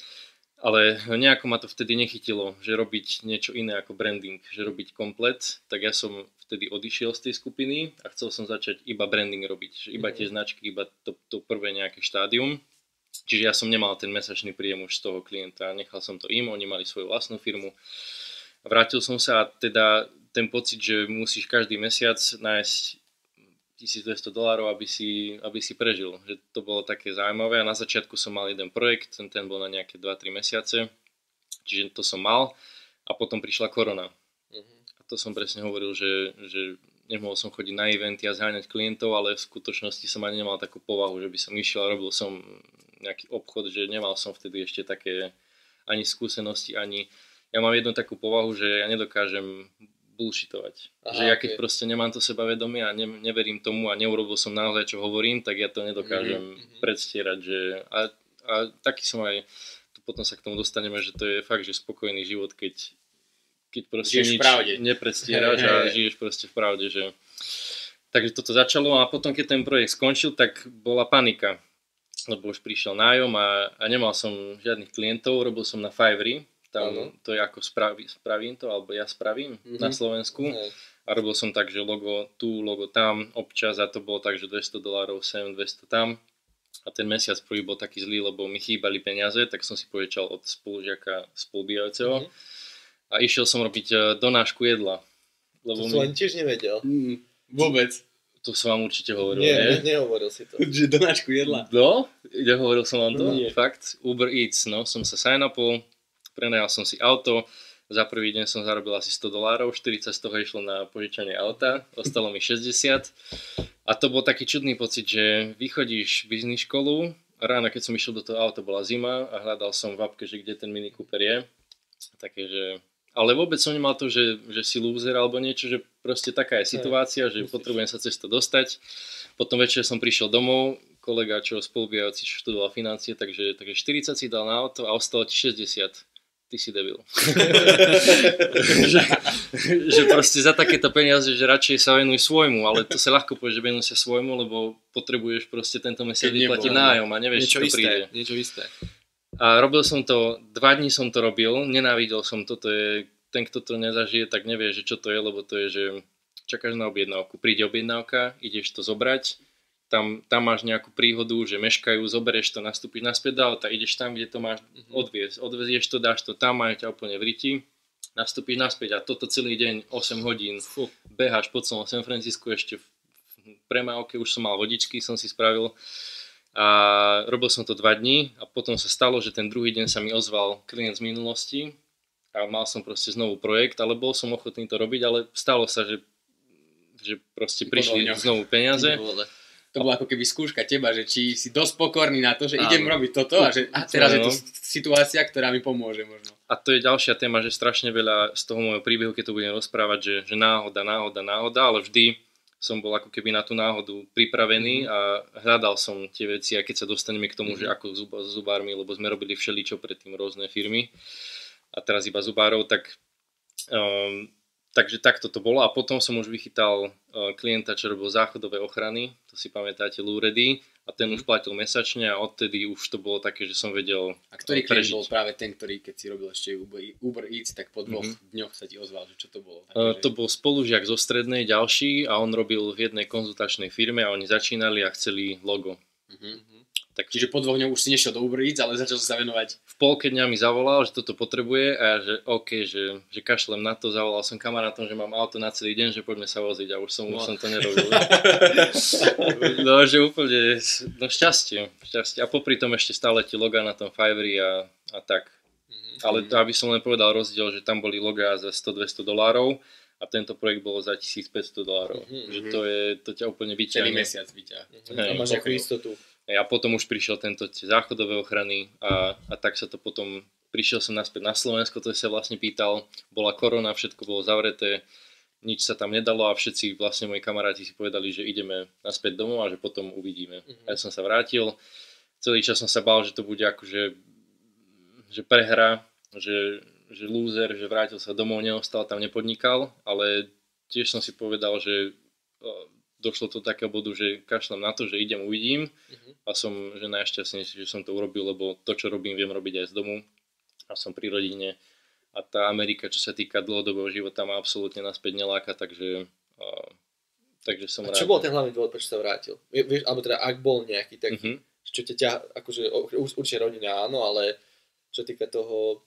Ale nejako ma to vtedy nechytilo, že robiť niečo iné ako branding, že robiť komplet, tak ja som vtedy odišiel z tej skupiny a chcel som začať iba branding robiť, že iba tie značky, iba to prvé nejaké štádium. Čiže ja som nemal ten mesačný príjem už z toho klienta, nechal som to im, oni mali svoju vlastnú firmu. Vrátil som sa a teda ten pocit, že musíš každý mesiac nájsť $1200, aby si prežil. Že to bolo také zaujímavé a na začiatku som mal jeden projekt, ten bol na nejaké 2-3 mesiace, čiže to som mal a potom prišla korona. A to som presne hovoril, že nemohol som chodiť na eventy a zháňať klientov, ale v skutočnosti som ani nemal takú povahu, že by som išiel a robil som nejaký obchod, že nemal som vtedy ešte také ani skúsenosti, ani... Ja mám jednu takú povahu, že ja nedokážem bullshitovať. Že ja keď proste nemám to sebavedomie a neverím tomu a neurobil som naozaj, čo hovorím, tak ja to nedokážem predstierať. Že, a taký som aj, potom sa k tomu dostaneme, že to je fakt, že spokojný život, keď proste nič nepredstieraš a žiješ proste v pravde. Že... Takže toto začalo a potom, keď ten projekt skončil, tak bola panika. Lebo už prišiel nájom a nemal som žiadnych klientov, robil som na Fiverr. Tam to je ako spravím to, alebo ja spravím na Slovensku. A robil som tak, že logo tu, logo tam, občas a to bolo tak, že $200 sem, 200 tam. A ten mesiac prvý bol taký zlý, lebo mi chýbali peniaze, tak som si požičal od spolužiaka spolubývajúceho. A išiel som robiť donášku jedla. Lebo to som ani tiež nevedel. Vôbec. To som vám určite hovoril, nie? Nehovoril si to. Že donášku jedla. No? Hovoril som vám to? Nie. Fakt? Uber Eats, no. Som sa sign-upol. Prenajal som si auto, za prvý deň som zarobil asi $100, 40 z toho išlo na požičanie auta, ostalo mi 60 a to bol taký čudný pocit, že vychodíš biznis školu, ráno keď som išiel do toho auta bola zima a hľadal som v appke, že kde ten Mini Cooper je, také, že... ale vôbec som nemal to, že si loser alebo niečo, že proste taká je situácia, že potrebujem sa cez to dostať, potom večer som prišiel domov, kolega, čo spolubývajúci študoval financie, takže 40 si dal na auto a ostalo ti 60. Ty si debil. že proste za takéto peniaze, že radšej sa venuj svojmu, ale to sa ľahko povie, že venuj sa svojmu, lebo potrebuješ proste tento mesiac vyplatiť nájom a nevieš, čo príde. Niečo isté. A robil som to, 2 dní som to robil, nenávidel som to, ten, kto to nezažije, tak nevie, že čo to je, lebo to je, že čakáš na objednávku, príde objednávka, ideš to zobrať, tam máš nejakú príhodu, že meškajú, zoberieš to, nastúpiš naspäť do auta, ideš tam, kde to máš odvezieš to, dáš to tam, majú ťa úplne v riti, nastúpiš naspäť a toto celý deň 8 hodín, beháš po celom San Francisku, ešte v premávke, už som mal vodičky, som si spravil a robil som to 2 dní a potom sa stalo, že ten druhý deň sa mi ozval klient z minulosti a mal som proste znovu projekt, ale bol som ochotný to robiť, ale stalo sa, že proste prišli znovu peniaze. To bola ako keby skúška teba, že či si dosť pokorný na to, že idem robiť toto a že teraz je to situácia, ktorá mi pomôže možno. A to je ďalšia téma, že strašne veľa z toho môjho príbehu, keď to budem rozprávať, že náhoda, ale vždy som bol ako keby na tú náhodu pripravený a hľadal som tie veci, a keď sa dostaneme k tomu, že ako s zubármi, lebo sme robili všeličo predtým rôzne firmy a teraz iba zubárov, takže takto to bolo a potom som už vychytal klienta, čo robil záchodové ochrany, to si pamätáte, Luredy, a ten už platil mesačne a odtedy už to bolo také, že som vedel prežiť. A ktorý klient bol práve ten, ktorý keď si robil ešte Uber Eats, tak po 2 dňoch sa ti ozval, že čo to bolo? To bol spolužiak zo strednej, ďalší a on robil v jednej konzultačnej firme a oni začínali a chceli logo. Čiže po 2 dňoch už si nešiel do Uber Eats, ale začal sa venovať. V polke dňa mi zavolal, že toto potrebuje a ja, že OK, že kašlem na to, zavolal som kamarátom, že mám auto na celý deň, že poďme sa voziť a už som to nerobil. No, že úplne, šťastie. A popri tom ešte stále ti logá na tom Fiverri a tak. Ale to, aby som len povedal rozdiel, že tam boli logá za $100-200 a tento projekt bol za $1500. Že to ťa úplne vyťahne. Celý mesiac vyťahne. A máš nejakú istotu. A potom už prišiel tento záchodové ochrany a tak sa to potom prišiel som naspäť na Slovensko, to sa vlastne pýtal, bola korona, všetko bolo zavreté, nič sa tam nedalo a všetci vlastne moji kamaráti si povedali, že ideme naspäť domov a že potom uvidíme. A ja som sa vrátil, celý čas som sa bál, že to bude akože že prehra, že lúzer, že vrátil sa domov, neostal tam, nepodnikal, ale tiež som si povedal, že došlo to do takého bodu, že kašlem na to, že idem, uvidím a som že najšťastnejší, že som to urobil, lebo to, čo robím, viem robiť aj z domu a som pri rodine a tá Amerika, čo sa týka dlhodobého života, ma absolútne naspäť neláka, takže som rád. A čo bol ten hlavný dôvod, prečo sa vrátil? Vieš, alebo teda, ak bol nejaký taký, čo ťa akože určite rodina áno, ale čo týka toho...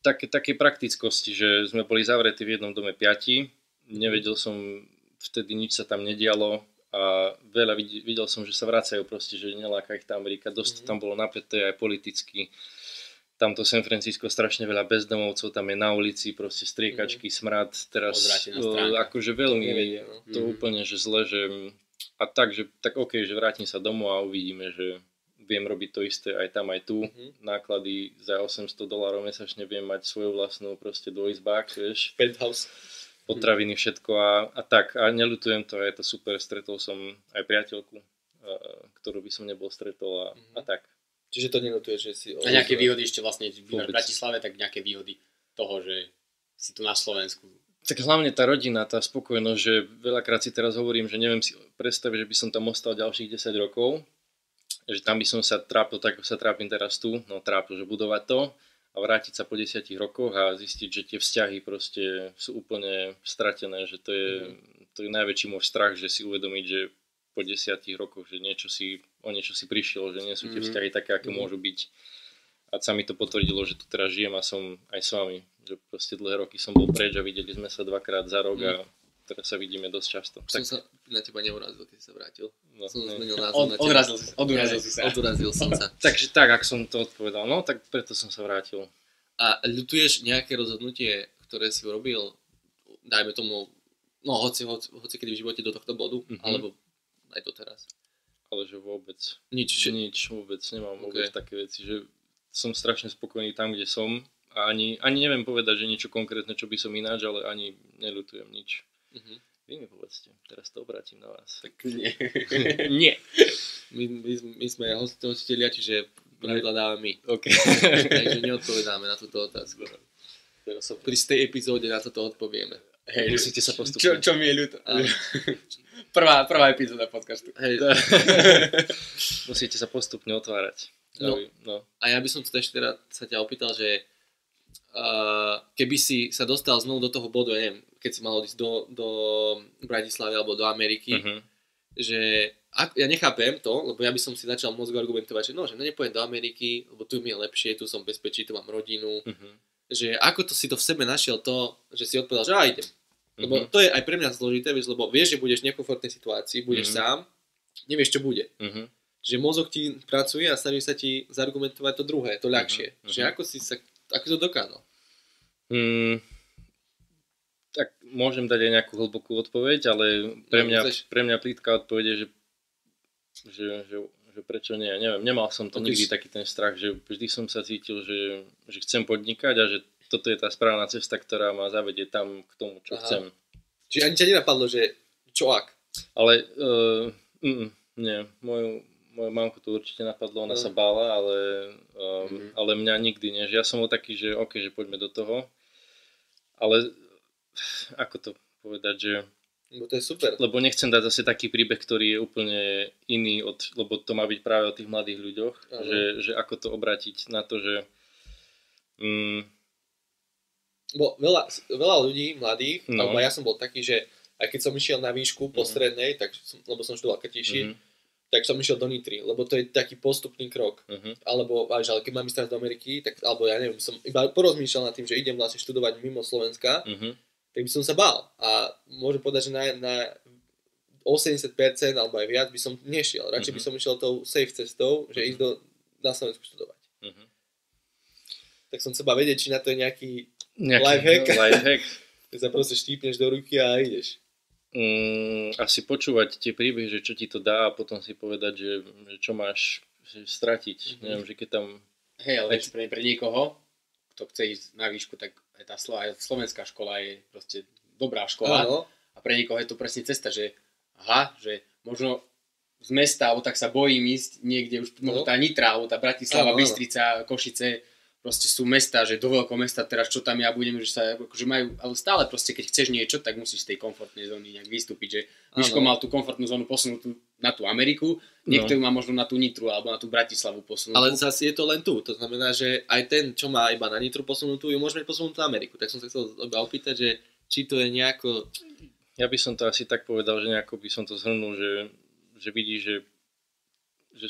Také praktickosti, že sme boli zavretí v jednom dome 5, nevedel som, vtedy nič sa tam nedialo a veľa videl som, že sa vracajú proste, že neláka ich tá Amerika, dosť tam bolo napäté aj politicky. Tamto San Francisco strašne veľa bezdomovcov, tam je na ulici, proste striekačky, smrad, teraz akože veľmi to úplne, že zle, že a tak OK, že vrátim sa domov a uvidíme, že viem robiť to isté aj tam, aj tu. Náklady za $800 mesačne viem mať svoju vlastnú proste dvojizbák, vieš. Penthouse. Potraviny, všetko a tak. A neľutujem to, a je to super. Stretol som aj priateľku, ktorú by som nebol stretol a tak. Čiže to neľutuješ, že si... A nejaké výhody ešte vlastne v Bratislave, tak nejaké výhody toho, že si tu na Slovensku. Tak hlavne tá rodina, tá spokojnosť, že veľakrát si teraz hovorím, že neviem si predstaviť, že by som tam ostal ďalších 10 rokov. Že tam by som sa trápil tak, ako sa trápim teraz tu, že budovať to a vrátiť sa po 10 rokoch a zistiť, že tie vzťahy proste sú úplne stratené, že to je najväčší môj strach, že si uvedomiť, že po 10 rokoch, že o niečo si prišiel, že nie sú tie vzťahy také, aké môžu byť. A sa mi to potvrdilo, že tu teraz žijem a som aj s vami, že proste dlhé roky som bol preč a videli sme sa 2-krát za rok a teraz sa vidíme dosť často. Som sa na teba neurazil, keď si sa vrátil. No, som zmenil názor na teba. Odurazil som sa. Takže tak, ak som to odpovedal, no tak preto som sa vrátil. A ľutuješ nejaké rozhodnutie, ktoré si urobil, dajme tomu, no hoci kedy v živote do tohto bodu, alebo aj to teraz? Ale že vôbec. Nič vôbec, nemám vôbec také veci, že som strašne spokojný tam, kde som a ani neviem povedať, že niečo konkrétne, čo by som ináč, ale ani neľutujem nič. Vy mi povedzte, teraz to obrátim na vás. Tak nie. Nie. My sme hostitelia, čiže pravidla dáme my. Okay. Takže neodpovedáme na túto otázku. Pri tej epizóde na toto odpovieme. Hej, musíte sa postupne. Čo mi je ľúto. Prvá epizóda podcastu. Hej. Musíte sa postupne otvárať. No. A ja by som ešte teda sa ťa opýtal, že keby si sa dostal znovu do toho bodu, ja neviem, keď si mal odísť do Bratislavy alebo do Ameriky, že ja nechápem to, lebo ja by som si začal môcť argumentovať, že nepôjdem do Ameriky, lebo tu mi je lepšie, tu som bezpečí, tu mám rodinu, že ako to si to v sebe našiel to, že si odpovedal, že idem. Lebo to je aj pre mňa zložité, lebo vieš, že budeš v nekomfortnej situácii, budeš sám, nevieš, čo bude. Že mozog ti pracuje a snaží sa ti zargumentovať to druhé, to ľahšie. Že ako to dokázal? Tak môžem dať aj nejakú hlbokú odpoveď, ale pre mňa plítka odpoveď je, že prečo nie, neviem, nemal som to nikdy taký ten strach, že vždy som sa cítil, že chcem podnikať a že toto je tá správna cesta, ktorá ma zavedie tam k tomu, čo chcem. Čiže ani ťa nenapadlo, že čo ak? Ale nie, moju mamku to určite napadlo, ona sa bála, ale mňa nikdy nie. Že ja som bol taký, že OK, že poďme do toho, ale ako to povedať, že... Lebo to je super. Lebo nechcem dať zase taký príbeh, ktorý je úplne iný, lebo to má byť práve o tých mladých ľuďoch, že ako to obrátiť na to, že... Bo veľa ľudí mladých, alebo ja som bol taký, že aj keď som išiel na výšku po strednej, lebo som študoval Katíši, tak som išiel do Nitry, lebo to je taký postupný krok. Alebo ale keď mám ísť do Ameriky, tak, alebo ja neviem, som iba porozmýšľal nad tým, že idem vlastne študovať mimo Slovenska, tak by som sa bál. A môžem povedať, že na 80% alebo aj viac by som nešiel. Radšej by som išiel tou safe cestou, že ísť na Slovensku študovať. Tak som chcel vedieť, či na to je nejaký lifehack. Že sa proste štípneš do ruky a ideš. Asi počúvať tie príbehy, že čo ti to dá a potom si povedať, že čo máš stratiť. Neviem, že keď tam... Hej, ale pre niekoho kto chce ísť na výšku, tak aj aj slovenská škola je proste dobrá škola. Áno. A pre niekoho je to presne cesta, že že možno z mesta, alebo tak sa bojím ísť niekde už, možno tá Nitra, alebo tá Bratislava, Bystrica, Košice, proste sú mesta, že do veľkého mesta teraz čo tam ja budem, že sa akože majú, ale stále proste keď chceš niečo, tak musíš z tej komfortnej zóny nejak vystúpiť, že Miško mal tú komfortnú zónu posunutú na tú Ameriku, niekto ju má možno na tú Nitru alebo na tú Bratislavu posunutú. Ale zase je to len tu, to znamená, že aj ten, čo má iba na Nitru posunutú, ju môžeme posunúť na Ameriku, tak som sa chcel opýtať, že či to je nejako... Ja by som to asi tak povedal, že nejako by som to zhrnul, že vidí, že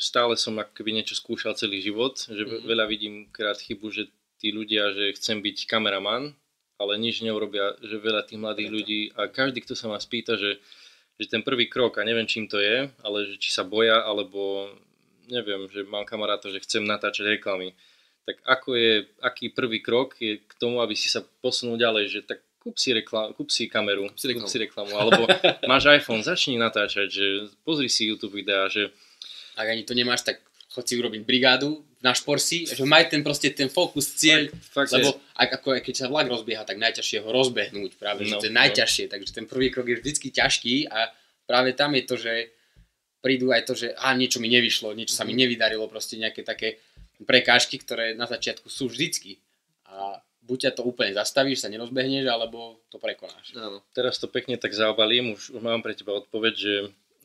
stále som ako keby niečo skúšal celý život, že veľa vidím krát chybu, že tí ľudia, že chcem byť kameraman, ale nič neurobia, že veľa tých mladých ľudí a každý, kto sa ma spýta, že ten prvý krok, a neviem čím to je, ale že či sa boja, alebo neviem, že mám kamaráta, že chcem natáčať reklamy, tak aký prvý krok je k tomu, aby si sa posunul ďalej, že tak kúp si kameru, kúp si reklamu, alebo máš iPhone, začni natáčať, že pozri si YouTube videá, že ak ani to nemáš, tak chod si urobiť brigádu na šporsi, že maj ten fokus, cieľ, fakt lebo keď sa vlak rozbieha, tak najťažšie ho rozbehnúť, práve, že to je najťažšie, takže ten prvý krok je vždycky ťažký a práve tam je to, že prídu aj to, že niečo mi nevyšlo, niečo sa mi nevydarilo, proste nejaké také prekážky, ktoré na začiatku sú vždycky a buď ťa to úplne zastavíš, sa nerozbehneš, alebo to prekonáš. Áno. Teraz to pekne tak zaobalím, už mám pre teba odpoveď,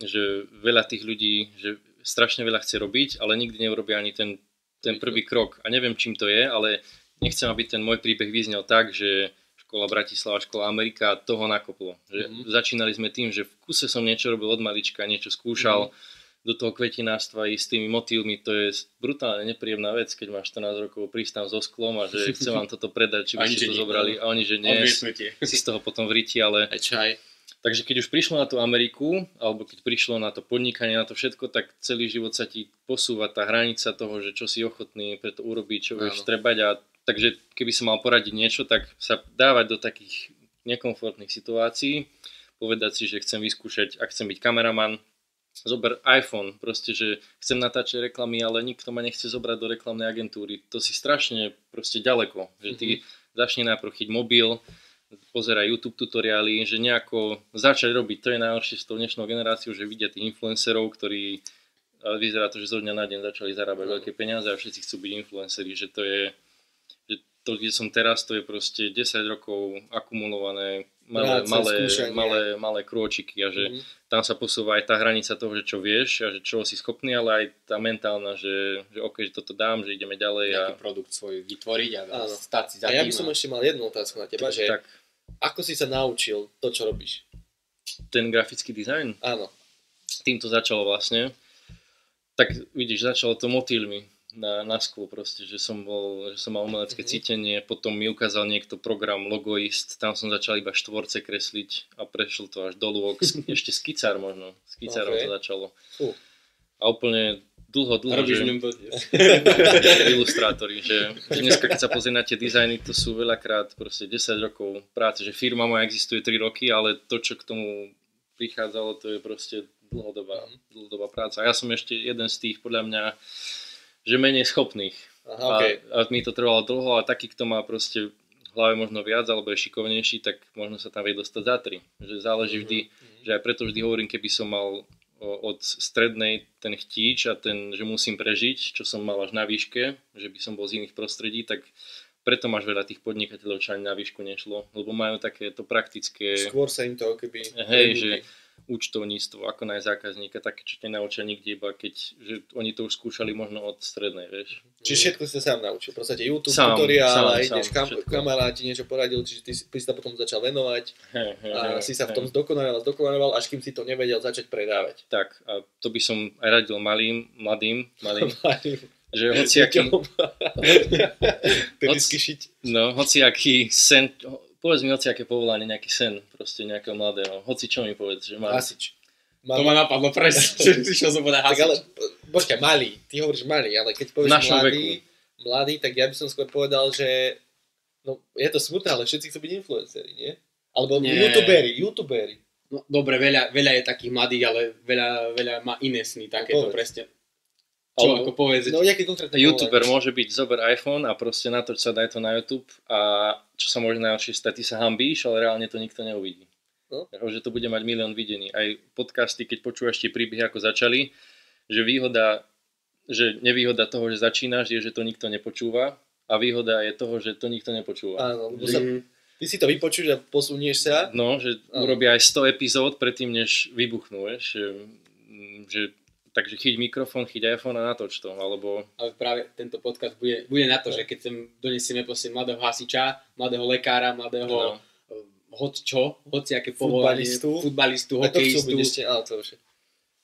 že veľa tých ľudí, že strašne veľa chce robiť, ale nikdy neurobia ani ten prvý krok. A neviem, čím to je, ale nechcem, aby ten môj príbeh vyznel tak, že škola Bratislava, škola Amerika toho nakoplo. Že začínali sme tým, že v kuse som niečo robil od malička, niečo skúšal, do toho kvetinárstva i s tými motýlmi, to je brutálne nepríjemná vec, keď máš 14 rokov, prísť tam so sklom a že chcem vám toto predať, či by ste to zobrali a oni, že nie, si z toho potom vríti, ale... Aj čaj. Takže keď už prišlo na tú Ameriku, alebo keď prišlo na to podnikanie, na to všetko, tak celý život sa ti posúva tá hranica toho, že čo si ochotný pre to urobiť, čo vieš trebať. A takže keby som mal poradiť niečo, tak sa dávať do takých nekomfortných situácií, povedať si, že chcem vyskúšať, ak chcem byť kameraman, zober iPhone, proste, že chcem natáčať reklamy, ale nikto ma nechce zobrať do reklamnej agentúry. To si strašne proste ďaleko, že ty začni najprv chyť mobil, pozeraj YouTube tutoriály, že nejako začať robiť. To je najhoršie s tou dnešnou generáciou, že vidia tých influencerov, ktorí vyzerá to, že zo dňa na deň začali zarábať veľké peniaze a všetci chcú byť influenceri, že to je, že to, kde som teraz, to je proste 10 rokov akumulované malé krôčiky a že tam sa posúva aj tá hranica toho, že čo vieš a že čo si schopný, ale aj tá mentálna, že OK, že toto dám, že ideme ďalej. Nejaký produkt svoj vytvoriť a stať si za tým. A ja by som ešte mal jednu otázku na teba, že ako si sa naučil to, čo robíš? Ten grafický dizajn? Áno. Tým to začalo vlastne. Tak vidíš, začalo to motýlmi na sklo proste, že som mal umelecké cítenie, potom mi ukázal niekto program Logoist, tam som začal iba štvorce kresliť a prešlo to až do lôk, ešte skicár možno, skicárom to začalo. A úplne dlho, ilustrátori, že dneska keď sa pozrie na tie dizajny, to sú veľakrát proste 10 rokov práce, že firma moja existuje 3 roky, ale to, čo k tomu prichádzalo, to je proste dlhodobá práca. A ja som ešte jeden z tých, podľa mňa, že menej schopných. A mi to trvalo dlho a taký, kto má proste v hlave možno viac alebo je šikovnejší, tak možno sa tam vie dostať za 3. Že záleží vždy, že aj preto vždy hovorím, keby som mal od strednej ten chtíč a ten, že musím prežiť, čo som mal až na výške, že by som bol z iných prostredí, tak preto máš veľa tých podnikateľov, čo ani na výšku nešlo, lebo majú takéto praktické... Skôr sa im to keby... Hej, že účtovníctvo, ako nájsť zákazníka, také, čo ťa naučia nikde, iba keď, že oni to už skúšali možno od strednej, vieš. Čiže všetko si sa sám naučil, v podstate YouTube tutoriál a ideš kamaráti niečo poradil, čiže ty si sa potom začal venovať a si sa v tom zdokonaloval, až kým si to nevedel začať predávať. Tak, a to by som aj radil mladým, že hociaký sen, povedz mi hociaké povolanie, nejaký sen, proste nejakého mladého, hoci čo mi povedz, že má... Hasič. To ma napadlo presne, že prišiel som povedať hasič. Tak ale, počkaj, malý, ty hovoríš malý, ale keď povieš mladý, tak ja by som skôr povedal, že no, je to smutné, ale všetci chcú byť influenceri, nie? Alebo youtuberi. No, dobre, veľa je takých mladých, ale veľa má iné sny, takéto presne. Čo, Alebo- ako povedz? No, nejaký konkrétny YouTuber môže byť, zober iPhone a proste natoč sa, daj to na YouTube a čo sa môže najhoršie stať, ty sa hambíš, ale reálne to nikto neuvidí. No. Že to bude mať milión videní. Aj podcasty, keď počúvaš tie príbehy, ako začali, že nevýhoda toho, že začínaš, je, že to nikto nepočúva a výhoda je toho, že to nikto nepočúva. Áno, ty si to vypočuješ a posunieš sa. No, že urobia aj 100 epizód predtým, než vybuchnú, vieš, takže chyť mikrofón, chyť iPhone a natoč to, alebo... Ale práve tento podcast bude na to, že keď sem donesieme proste mladého hasiča, mladého lekára, mladého hociaké povolanie, futbalistu, hokejistu.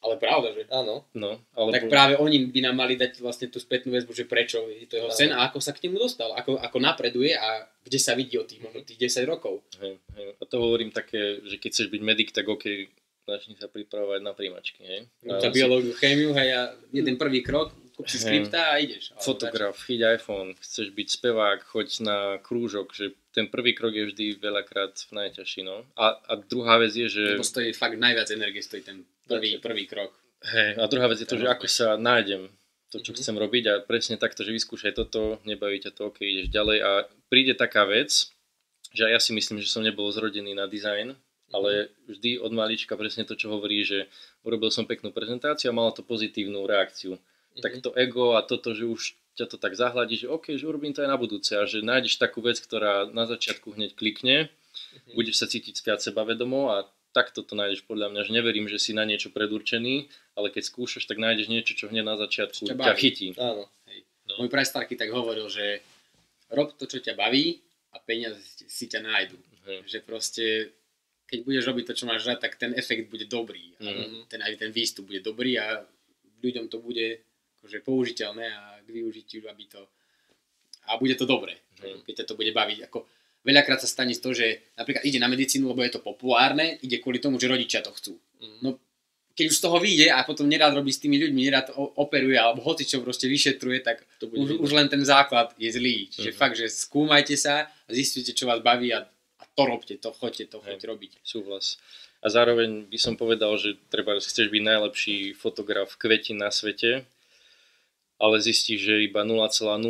Ale pravda, že? Áno. No, alebo... Tak práve oni by nám mali dať vlastne tú spätnú väzbu, že prečo je to jeho sen a ako sa k nemu dostal, ako napreduje a kde sa vidí od možno tých 10 rokov. Hej. A to hovorím také, že keď chceš byť medic, tak OK, začni sa pripravovať na príjmačky, hej. Za biológiu, chémiu, hej, a jeden prvý krok, kúp si skripta a ideš. Fotograf, chyť iPhone, chceš byť spevák, choď na krúžok, že ten prvý krok je vždy veľakrát najťažší, no. A druhá vec je, že... Lebo stojí fakt najviac energie, stojí ten prvý krok. Hej, a druhá vec je to, že ako sa nájdem to, čo chcem robiť a presne takto, že vyskúšaj toto, nebaví ťa to, ok, ideš ďalej a príde taká vec, že ja si myslím, že som nebol zrodený na dizajn, ale vždy od malička presne to, čo hovorí, že urobil som peknú prezentáciu a malo to pozitívnu reakciu. Tak to ego a toto, že už ťa to tak zahladí, že ok, že urobím to aj na budúce a že nájdeš takú vec, ktorá na začiatku hneď klikne, budeš sa cítiť viac sebavedomo a takto to nájdeš podľa mňa, že neverím, že si na niečo predurčený, ale keď skúšaš, tak nájdeš niečo, čo hneď na začiatku ťa chytí. Áno. Hej. No. Môj prastarky tak hovoril, že rob to, čo ťa baví a peniaze si ťa nájdu. Že proste, keď budeš robiť to, čo máš rád, tak ten efekt bude dobrý. Aj ten výstup bude dobrý a ľuďom to bude akože použiteľné a k využitiu, aby to... A bude to dobré, keď ťa to bude baviť. Ako veľakrát sa stane to, že napríklad ide na medicínu, lebo je to populárne, ide kvôli tomu, že rodičia to chcú. No, keď už z toho vyjde a potom nerád robí s tými ľuďmi, nerád operuje alebo hocičo proste vyšetruje, tak už len ten základ je zlý. Čiže fakt, že skúmajte sa a zistite, čo vás baví a to robte, choďte robiť. Súhlas. A zároveň by som povedal, že treba, chceš byť najlepší fotograf kvetín na svete, ale zistíš, že iba 0,0001%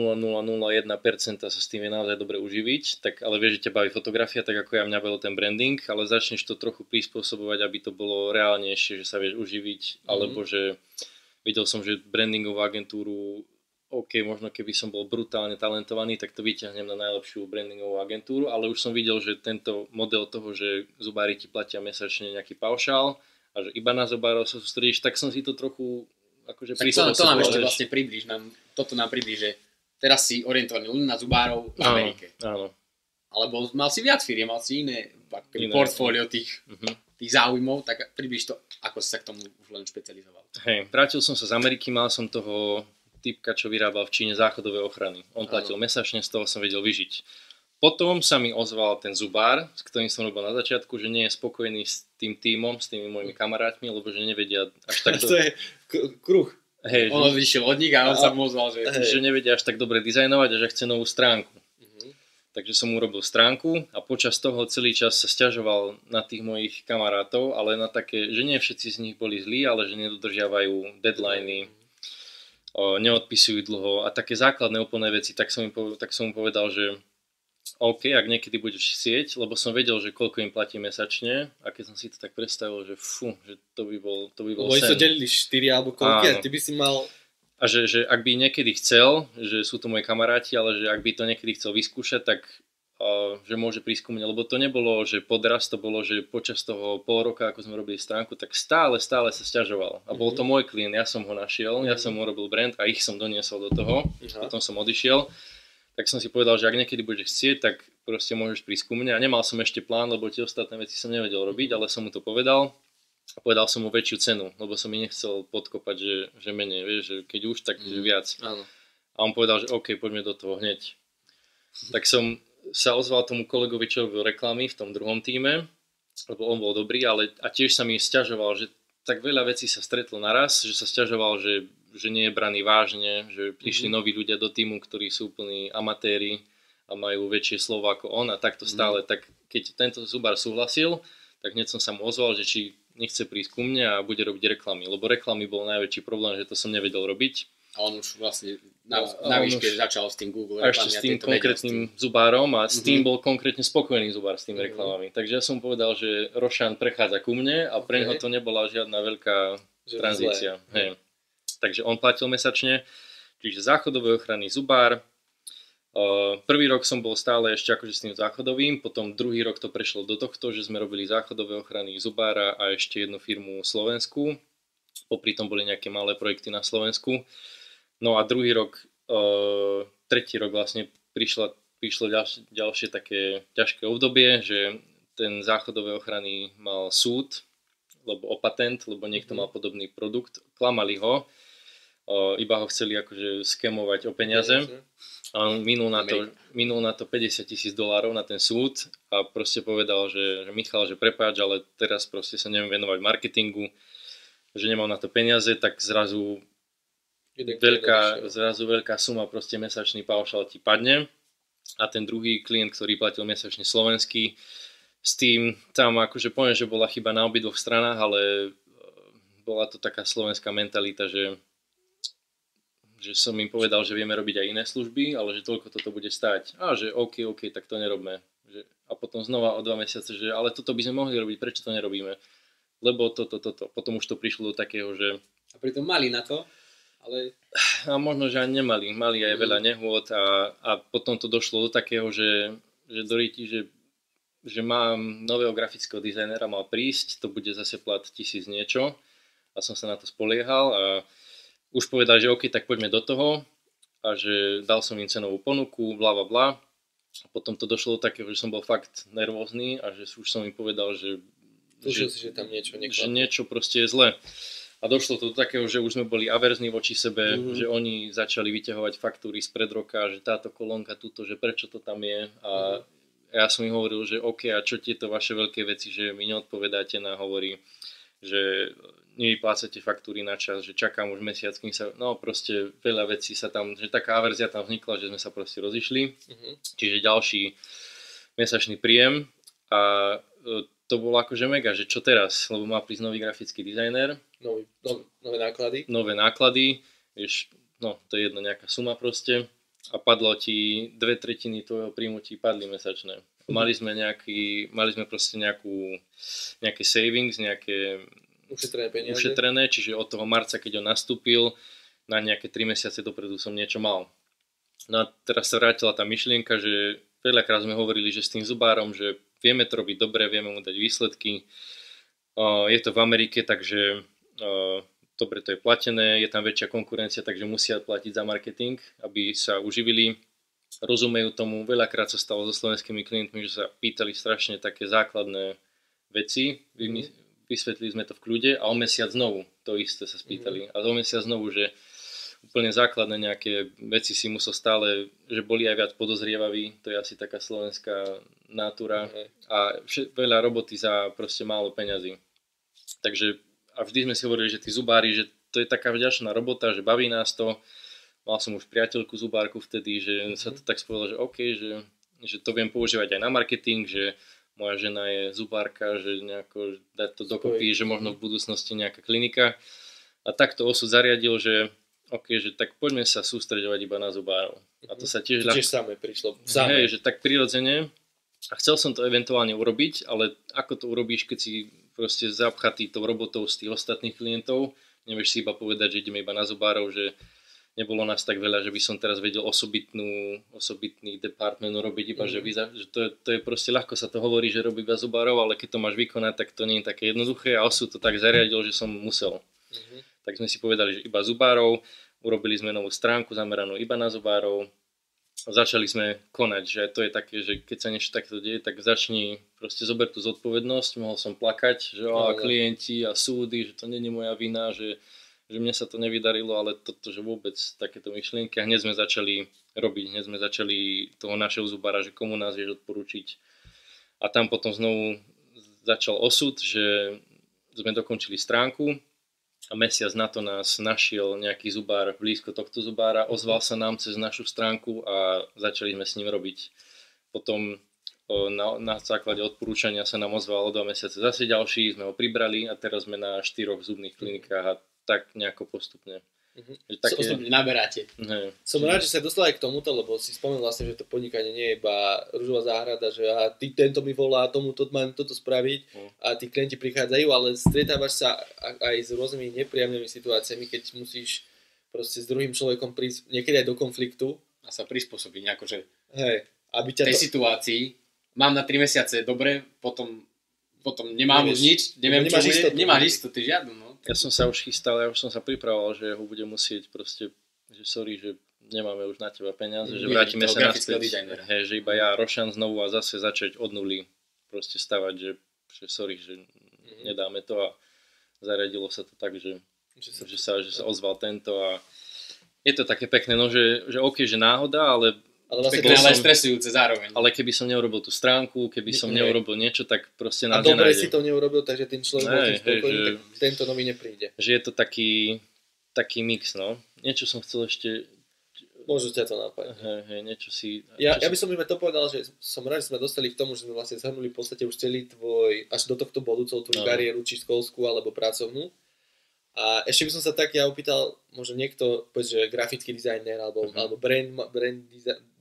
sa s tým vie naozaj dobre uživiť, tak ale vieš, že ťa baví fotografia, tak ako ja mňa bavil ten branding, ale začneš to trochu prispôsobovať, aby to bolo reálnejšie, že sa vieš uživiť, alebo že videl som, že brandingovú agentúru, OK, možno keby som bol brutálne talentovaný, tak to vyťahnem na najlepšiu brandingovú agentúru, ale už som videl, že tento model toho, že zubári ti platia mesačne nejaký paušál a že iba na zubárov sa sústredíš, tak som si to trochu akože tak to nám ešte vlastne priblíž, toto nám priblíž, že teraz si orientovaný len na zubárov v Amerike. Áno. Alebo mal si viac firiem, mal si iné portfólio tých záujmov, tak priblíž to, ako si sa k tomu už len špecializoval. Hej, vrátil som sa z Ameriky, mal som toho typka, čo vyrábal v Číne záchodové ochrany. On platil mesačne, z toho som vedel vyžiť. Potom sa mi ozval ten zubár, s ktorým som robil na začiatku, že nie je spokojný s tým tímom, s tými mojimi kamarátmi, lebo že nevedia až tak... To je kruh. Hej, on vyšiel od nich a on sa mu ozval, že nevedia až tak dobre dizajnovať a že chce novú stránku. Takže som urobil stránku a počas toho celý čas sa sťažoval na tých mojich kamarátov, ale na také, že nie všetci z nich boli zlí, ale že nedodržiavajú deadliny, neodpisujú dlho a také základné úplné veci, tak som mu povedal, že OK, ak niekedy budeš chcieť, lebo som vedel, že koľko im platí mesačne a keď som si to tak predstavil, že že to by bol lebo sen. Oni sa delili 4 alebo koľko a ty by si mal... A že ak by niekedy chcel, že sú to moji kamaráti, ale že ak by to niekedy chcel vyskúšať, tak že môže prísť ku mne, lebo to nebolo, že podraz, to bolo, že počas toho pol roka, ako sme robili stránku, tak stále sa sťažoval. A bol to môj klient, ja som ho našiel, ja som mu robil brand a ich som doniesol do toho, potom som odišiel. Tak som si povedal, že ak niekedy budeš chcieť, tak proste môžeš prísť ku mne. A nemal som ešte plán, lebo tie ostatné veci som nevedel robiť, ale som mu to povedal. A povedal som mu väčšiu cenu, lebo som mi nechcel podkopať, že menej, vieš, že keď už, tak viac. Áno. A on povedal, že OK, poďme do toho hneď. Tak som sa ozval tomu kolegovi, čo robil reklamy v tom druhom tíme, lebo on bol dobrý, ale a tiež sa mi sťažoval, že tak veľa vecí sa stretlo naraz, že sa sťažoval, že nie je braný vážne, že prišli noví ľudia do týmu, ktorí sú úplní amatéri a majú väčšie slovo ako on a takto stále. Tak keď tento zubár súhlasil, tak hneď som sa mu ozval, že či nechce prísť ku mne a bude robiť reklamy, lebo reklamy bol najväčší problém, že to som nevedel robiť. A on už vlastne na výške začal s tým Google reklamami. A ešte s tým konkrétnym zubárom a s tým bol konkrétne spokojný zubár s tými reklamami. Takže ja som povedal, že Rošan prechádza ku mne a pre neho to nebola žiadna veľká tranzícia. Hej. Takže on platil mesačne, čiže záchodový ochranný zubár. Prvý rok som bol stále ešte akože s tým záchodovým, potom druhý rok to prešlo do tohto, že sme robili záchodové ochrany zubára a ešte jednu firmu slovenskú. Popri tom boli nejaké malé projekty na Slovensku. No a druhý rok, tretí rok vlastne prišlo ďalšie také ťažké obdobie, že ten záchodové ochrany mal súd, o patent, lebo niekto mal podobný produkt. Klamali ho, iba ho chceli akože skemovať o peniaze. A on minul na to $50,000 na ten súd a proste povedal, že Michal, že prepáč, ale teraz proste sa neviem venovať marketingu, že nemám na to peniaze, tak zrazu veľká suma, proste mesačný paušal ti padne a ten druhý klient, ktorý platil mesačne slovenský, s tým tam akože poviem, že bola chyba na obidvoch stranách, ale bola to taká slovenská mentalita, že som im povedal, že vieme robiť aj iné služby, ale že toľko toto bude stáť. A že OK, tak to nerobme. A potom znova o 2 mesiace, že ale toto by sme mohli robiť, prečo to nerobíme? Lebo toto. Potom už to prišlo do takého, že... A pritom mali na to, ale... A možno, že ani nemali. Mali aj veľa nehôd a potom to došlo do takého, že mám nového grafického dizajnera, mal prísť, to bude zase plat 1,000 niečo a som sa na to spoliehal a už povedal, že OK, tak poďme do toho a že dal som im cenovú ponuku, blablabla. A potom to došlo do takého, že som bol fakt nervózny a že už som im povedal, že tam niečo neklapne. Že niečo proste je zle. A došlo to do takého, že už sme boli averzní voči sebe, že oni začali vyťahovať faktúry spred roka, že táto kolónka tuto, že prečo to tam je. A ja som im hovoril, že OK, a čo tieto vaše veľké veci, že mi neodpovedáte na hovorí, že nevyplácate faktúry na čas, že čakám už mesiac, kým sa, no proste veľa vecí sa tam, že taká averzia tam vznikla, že sme sa proste rozišli. Čiže ďalší mesačný príjem a to bolo akože mega, že čo teraz, lebo má prísť nový grafický dizajner. Nové náklady. Nové náklady, vieš, no to je jedna nejaká suma proste a padlo ti 2/3 tvojho príjmu ti padli mesačné. Mali sme proste nejaké savings, nejaké ušetrené, čiže od toho marca, keď on nastúpil, na nejaké 3 mesiace dopredu som niečo mal. No a teraz sa vrátila tá myšlienka, že veľakrát sme hovorili, že s tým zubárom, že vieme to robiť dobre, vieme mu dať výsledky. Je to v Amerike, takže dobre to je platené, je tam väčšia konkurencia, takže musia platiť za marketing, aby sa uživili. Rozumejú tomu, veľakrát sa stalo so slovenskými klientmi, že sa pýtali strašne také základné veci, vysvetlili sme to v kľude a o mesiac znovu to isté sa spýtali. A o mesiac znovu, že úplne základné nejaké veci si musel stále, že boli aj viac podozrievaví, to je asi taká slovenská natúra a veľa roboty za proste málo peňazí. Takže a vždy sme si hovorili, že tí zubári, že to je taká vďačná robota, že baví nás to. Mal som už priateľku zubárku vtedy, že sa to tak spojilo, že OK, že to viem používať aj na marketing, že moja žena je zubárka, že nejako dať to dokopy, že možno v budúcnosti nejaká klinika. A takto osud zariadil, že OK, že tak poďme sa sústreďovať iba na zubárov. A to sa tiež samé prišlo. Hej, že tak prirodzene. A chcel som to eventuálne urobiť, ale ako to urobíš, keď si proste zapchatý tou robotou z tých ostatných klientov, nevieš si iba povedať, že ideme iba na zubárov, že nebolo nás tak veľa, že by som teraz vedel osobitný department urobiť iba, že to je proste ľahko sa to hovorí, že robí iba zubárov, ale keď to máš vykonať, tak to nie je také jednoduché a osud to tak zariadil, že som musel. Tak sme si povedali, že iba zubárov, urobili sme novú stránku zameranú iba na zubárov a začali sme konať, že to je také, že keď sa niečo takéto deje, tak začni, proste zober tú zodpovednosť, mohol som plakať, že klienti a súdy, že to nie je moja vina, že mne sa to nevydarilo, ale toto, že vôbec takéto myšlienky a hneď sme začali robiť, hneď sme začali toho našeho zubára, že komu nás vieš odporučiť. A tam potom znovu začal osud, že sme dokončili stránku a mesiac na to nás našiel nejaký zubár blízko tohto zubára, ozval sa nám cez našu stránku a začali sme s ním robiť. Potom na základe odporúčania sa nám ozval o 2 mesiace zase ďalší, sme ho pribrali a teraz sme na 4 zubných klinikách a tak nejako postupne. Také... Osobne naberáte. Som rád, že sa dostal aj k tomuto, lebo si spomenul vlastne, že to podnikanie nie je iba ružová záhrada, že ty tento mi volá, tomuto mám toto spraviť a tí klienti prichádzajú, ale stretávaš sa aj s rôznymi nepríjemnými situáciami, keď musíš proste s druhým človekom prísť niekedy aj do konfliktu. A sa prispôsobiť nejako, že aby v tej situácii mám na 3 mesiace dobre, potom nemám už nič, neviem čo bude, nemáš istoty žiadnu, no. Ja som sa už chystal, ja už som sa pripravoval, že ho budem musieť proste, že sorry, že nemáme už na teba peniaze, že vrátime sa naspäť, že iba ja Rošan znovu a zase začať od nuly proste stavať, že sorry, že nedáme to a zariadilo sa to tak, že sa ozval tento a je to také pekné, no, že OK, že náhoda, ale vlastne ale stresujúce zároveň. Ale keby som neurobil tú stránku, keby som neurobil niečo, tak proste nás nenájde. A dobre si to neurobil, takže tým človek bol spokojný, tak tento nový nepríde. Že je to taký mix, no. Niečo som chcel ešte... Môžu ťa to napadne. Niečo si... Ja by som to povedal, že som rád, že sme dostali k tomu, že sme vlastne zhrnuli v podstate už celý tvoj, až do tohto bodu, celú tvoju kariéru, či školskú alebo pracovnú. A ešte by som sa tak opýtal, možno niekto, povedz, že grafický dizajner alebo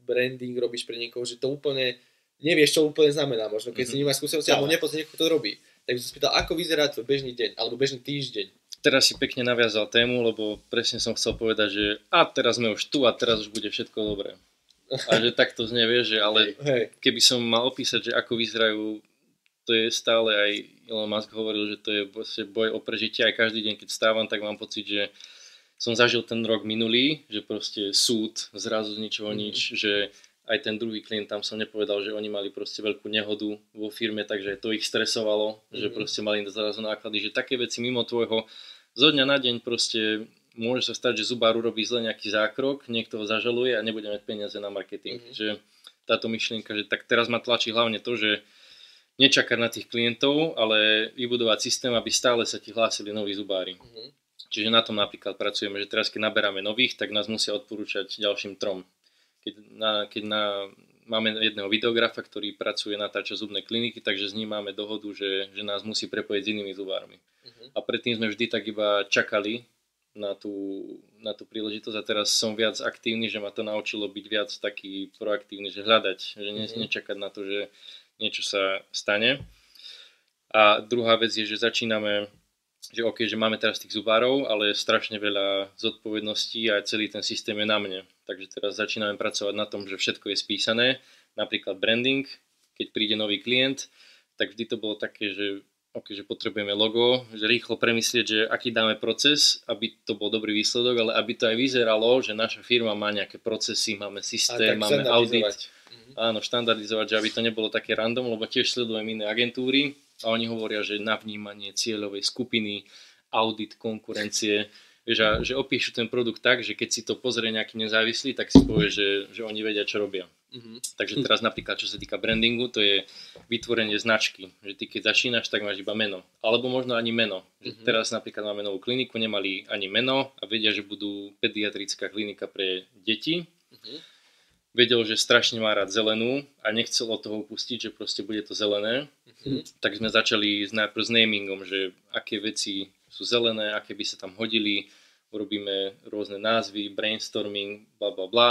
branding robíš pre niekoho, že to úplne nevieš, čo úplne znamená. Možno keď si nemáš skúsenosti, alebo nepoznáš niekoho, kto to robí. Tak by som spýtal, ako vyzerá tvoj bežný deň alebo bežný týždeň. Teraz si pekne naviazal tému, lebo presne som chcel povedať, že teraz sme už tu a teraz už bude všetko dobré. A že takto znie, vieš, že ale keby som mal opísať, že ako vyzerajú, to je stále aj Elon Musk hovoril, že to je boj o prežitie. Aj každý deň, keď stávam, tak mám pocit, že som zažil ten rok minulý, že proste súd, zrazu z ničoho nič, že aj ten druhý klient, tam som nepovedal, že oni mali proste veľkú nehodu vo firme, takže to ich stresovalo, že proste mali zrazu náklady, že také veci mimo tvojho zo dňa na deň proste môže sa stať, že zubár urobí zle nejaký zákrok, niekto ho zažaluje a nebudeme mať peniaze na marketing. Že táto myšlienka, že tak teraz ma tlačí hlavne to, že nečakať na tých klientov, ale vybudovať systém, aby stále sa ti hlásili noví zubári. Čiže na tom napríklad pracujeme, že teraz keď naberáme nových, tak nás musia odporúčať ďalším 3. Keď máme jedného videografa, ktorý pracuje, natáča zubné kliniky, takže s ním máme dohodu, že nás musí prepojiť s inými zubármi. A predtým sme vždy tak iba čakali na tú príležitosť a teraz som viac aktívny, že ma to naučilo byť viac taký proaktívny, že hľadať, že nečakať na to, že niečo sa stane. A druhá vec je, že začíname, že OK, že máme teraz tých zubárov, ale strašne veľa zodpovedností a celý ten systém je na mne. Takže teraz začíname pracovať na tom, že všetko je spísané, napríklad branding, keď príde nový klient, tak vždy to bolo také, že OK, že potrebujeme logo, že rýchlo premyslieť, že aký dáme proces, aby to bol dobrý výsledok, ale aby to aj vyzeralo, že naša firma má nejaké procesy, máme systém, máme audit. Áno, štandardizovať, že aby to nebolo také random, lebo tiež sledujem iné agentúry a oni hovoria, že na vnímanie cieľovej skupiny, audit konkurencie, že opíšu ten produkt tak, že keď si to pozrie nejaký nezávislý, tak si povie, že oni vedia, čo robia. Takže teraz napríklad, čo sa týka brandingu, to je vytvorenie značky, že ty keď začínaš, tak máš iba meno, alebo možno ani meno. Že teraz napríklad máme novú kliniku, nemali ani meno a vedia, že budú pediatrická klinika pre deti. Vedel, že strašne má rád zelenú a nechcel od toho upustiť, že proste bude to zelené. Tak sme začali najprv s namingom, že aké veci sú zelené, aké by sa tam hodili. Urobíme rôzne názvy, brainstorming, bla bla bla.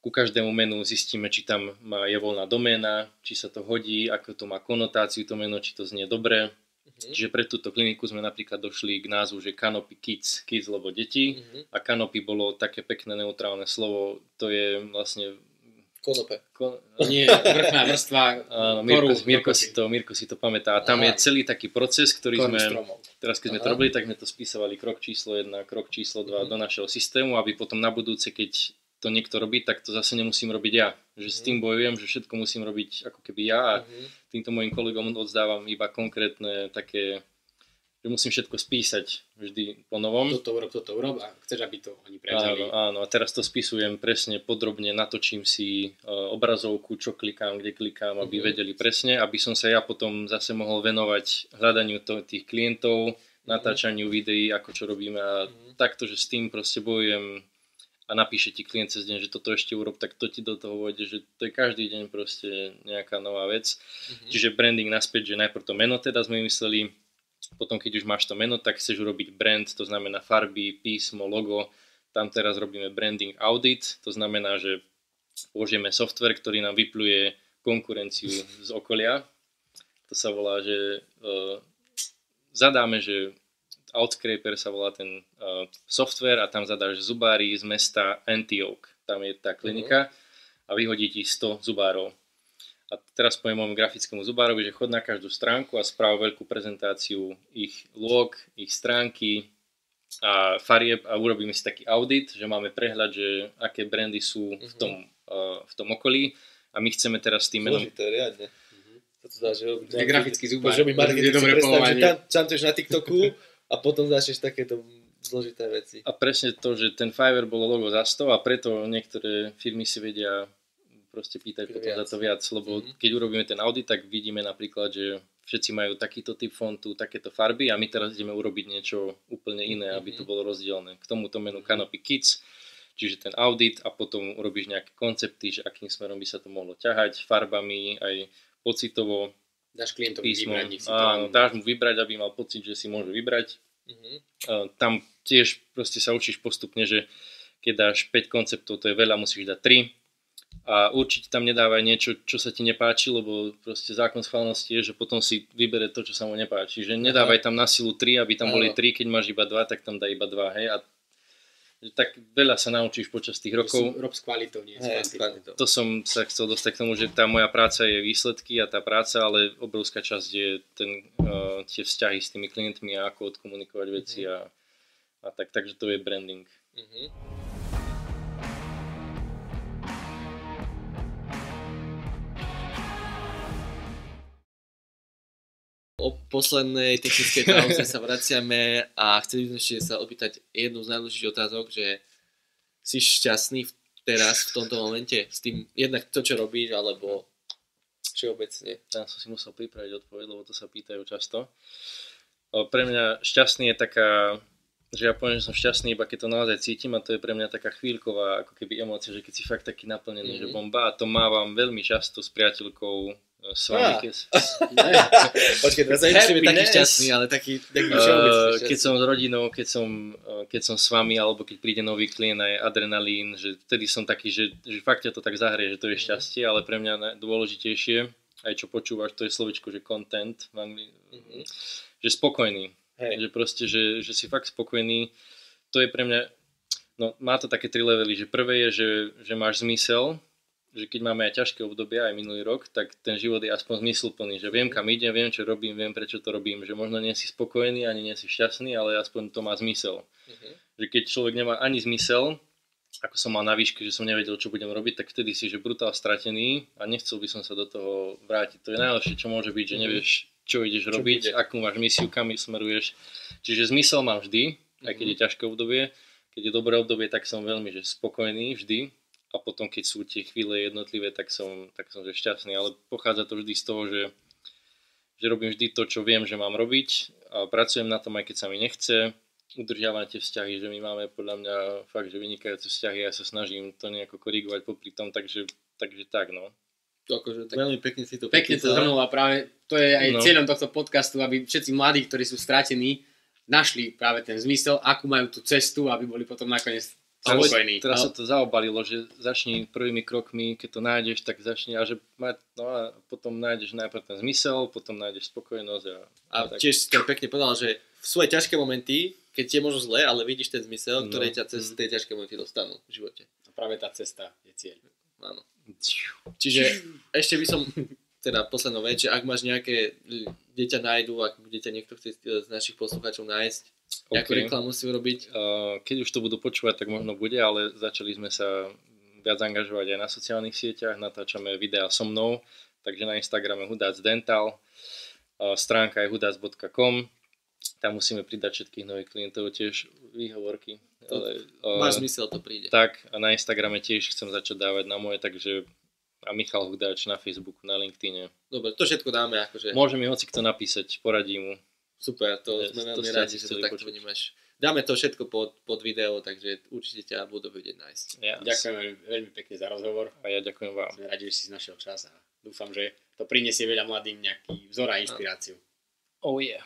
Ku každému menu zistíme, či tam je voľná doména, či sa to hodí, ako to má konotáciu to meno, či to znie dobre. Čiže pre túto kliniku sme napríklad došli k názvu, že Canopy Kids, kids lebo deti. A Canopy bolo také pekné neutrálne slovo, to je vlastne... Konope. Nie, vrchná vrstva koru. Mirko si to pamätá. A tam je celý taký proces, ktorý sme... Teraz keď sme to robili, tak sme to spísali krok číslo 1, krok číslo 2 do našeho systému, aby potom na budúce, keď to niekto robí, tak to zase nemusím robiť ja. Že s tým bojujem, že všetko musím robiť ako keby ja a týmto mojim kolegom odzdávam iba konkrétne také, že musím všetko spísať vždy po novom. Toto urob a chceš, aby to oni prevzali. Áno, a teraz to spisujem presne podrobne, natočím si obrazovku, čo klikám, kde klikám, aby vedeli presne, aby som sa ja potom zase mohol venovať hľadaniu tých klientov, natáčaniu videí, ako čo robíme a takto, že s tým proste bojujem a napíše ti klient cez deň, že toto ešte urob, tak to ti do toho vojde, že to je každý deň proste nejaká nová vec. Čiže branding naspäť, že najprv to meno teda sme vymysleli, Potom keď už máš to meno, tak chceš urobiť brand, to znamená farby, písmo, logo. Tam teraz robíme branding audit, to znamená, že použijeme software, ktorý nám vypluje konkurenciu z okolia. To sa volá, že zadáme, že Outscraper sa volá ten software a tam zadáš zubári z mesta Antioch. Tam je tá klinika a vyhodí ti 100 zubárov. A teraz poviem môjmu grafickému zubárovi, že chod na každú stránku a správ veľkú prezentáciu ich log, ich stránky a farieb a urobíme si taký audit, že máme prehľad, že aké brandy sú v tom okolí a my chceme teraz s tým menom... Zložité, riadne. To dá, že robíš... To je grafický zubár. Že robí marketing, si predstav, že tam tiež na TikToku a potom začneš takéto zložité veci. A presne to, že ten Fiverr bolo logo za 100 a preto niektoré firmy si vedia proste pýtať potom za to viac, lebo keď urobíme ten audit, tak vidíme napríklad, že všetci majú takýto typ fontu, takéto farby a my teraz ideme urobiť niečo úplne iné, aby to bolo rozdielne. K tomuto menu Canopy Kids, čiže ten audit a potom urobíš nejaké koncepty, že akým smerom by sa to mohlo ťahať, farbami, aj pocitovo. Dáš klientovi vybrať, nech si to... Áno, dáš mu vybrať, aby mal pocit, že si môže vybrať. Tam tiež proste sa učíš postupne, že keď dáš 5 konceptov, to je veľa, musíš dať 3. A určite tam nedávaj niečo, čo sa ti nepáči, lebo proste zákon schválnosti je, že potom si vybere to, čo sa mu nepáči. Že nedávaj tam na silu 3, aby tam boli 3, keď máš iba 2, tak tam daj iba 2, hej. A tak veľa sa naučíš počas tých rokov. Rob s kvalitou, nie s kvantitou. To som sa chcel dostať k tomu, že tá moja práca je výsledky a tá práca, ale obrovská časť je tie vzťahy s tými klientmi a ako odkomunikovať veci a tak, takže to je branding. O poslednej technickej pauze sa vraciame a chceli sme ešte sa opýtať jednu z najdôležitejších otázok, že si šťastný teraz v tomto momente s tým jednak to, čo robíš, alebo všeobecne? Tam som si musel pripraviť odpoveď, lebo to sa pýtajú často. Pre mňa šťastný je taká, že ja poviem, že som šťastný iba keď to naozaj cítim a to je pre mňa taká chvíľková ako keby emócia, že keď si fakt taký naplnený, že bomba a to mávam veľmi často s priateľkou s vami. Počkej, teraz nemusíme taký šťastný, ale taký všeobecný. Keď som s rodinou, keď som s vami, alebo keď príde nový klient aj adrenalín, že vtedy som taký, že fakt ťa to tak zahrie, že to je šťastie, ale pre mňa dôležitejšie, aj čo počúvaš, to je slovičko, že content v Anglii, že spokojný. Že proste, že si fakt spokojný, to je pre mňa, no má to také 3 levely, že prvé je, že máš zmysel, že keď máme aj ťažké obdobia, aj minulý rok, tak ten život je aspoň zmysluplný, že viem kam idem, viem čo robím, viem prečo to robím, že možno nie si spokojný, ani nie si šťastný, ale aspoň to má zmysel. Že keď človek nemá ani zmysel, ako som mal na výške, že som nevedel, čo budem robiť, tak vtedy si, že brutál stratený a nechcel by som sa do toho vrátiť. To je najlepšie, čo môže byť, že nevieš, čo ideš robiť, akú máš misiu, kam smeruješ. Čiže zmysel mám vždy, aj keď je ťažké obdobie. Keď je dobré obdobie, tak som veľmi že spokojný vždy. A potom, keď sú tie chvíle jednotlivé, tak som že šťastný. Ale pochádza to vždy z toho, že robím vždy to, čo viem, že mám robiť. A pracujem na tom, aj keď sa mi nechce. Udržiavam tie vzťahy, že my máme podľa mňa fakt, že vynikajúce vzťahy. Ja sa snažím to nejako korigovať popri tom, takže tak, no. Akože, veľmi pekne si to pekne to zhrnul a práve to je aj cieľom tohto podcastu, aby všetci mladí, ktorí sú stratení, našli práve ten zmysel, akú majú tú cestu, aby boli potom nakoniec spokojní. Teraz sa to zaobalilo, že začni prvými krokmi, keď to nájdeš, tak začni a a potom nájdeš najprv ten zmysel, potom nájdeš spokojnosť. A tiež si to pekne povedal, že v svoje ťažké momenty, keď ti je možno zle, ale vidíš ten zmysel, ktoré ťa cez tie ťažké momenty dostanú v živote. A práve tá cesta je cieľ. Áno. Čiže ešte by som, teda poslednou vec, že ak máš nejaké, kde ťa nájdu, ak bude ťa niekto chce z našich poslucháčov nájsť, nejakú reklamu si urobiť? Keď už to budú počúvať, tak možno bude, ale začali sme sa viac angažovať aj na sociálnych sieťach, natáčame videá so mnou, takže na Instagrame Hudác Dental, stránka je hudac.com, tam musíme pridať všetkých nových klientov, tiež výhovorky. Máš zmysel, to príde. Tak, a na Instagrame tiež chcem začať dávať na moje, takže a Michal Hudáč na Facebooku, na LinkedIne. Dobre, to všetko dáme akože. Môže mi hocikto napísať, poradím mu. Super, to sme veľmi rádi, že to takto vnímaš. Dáme to všetko pod video, takže určite ťa budú vedieť nájsť. Yes. Ďakujem veľmi pekne za rozhovor. A ja ďakujem vám. Sme radi, že si našiel čas a dúfam, že to prinesie veľa mladým nejaký vzor a inšpiráciu. Oh yeah.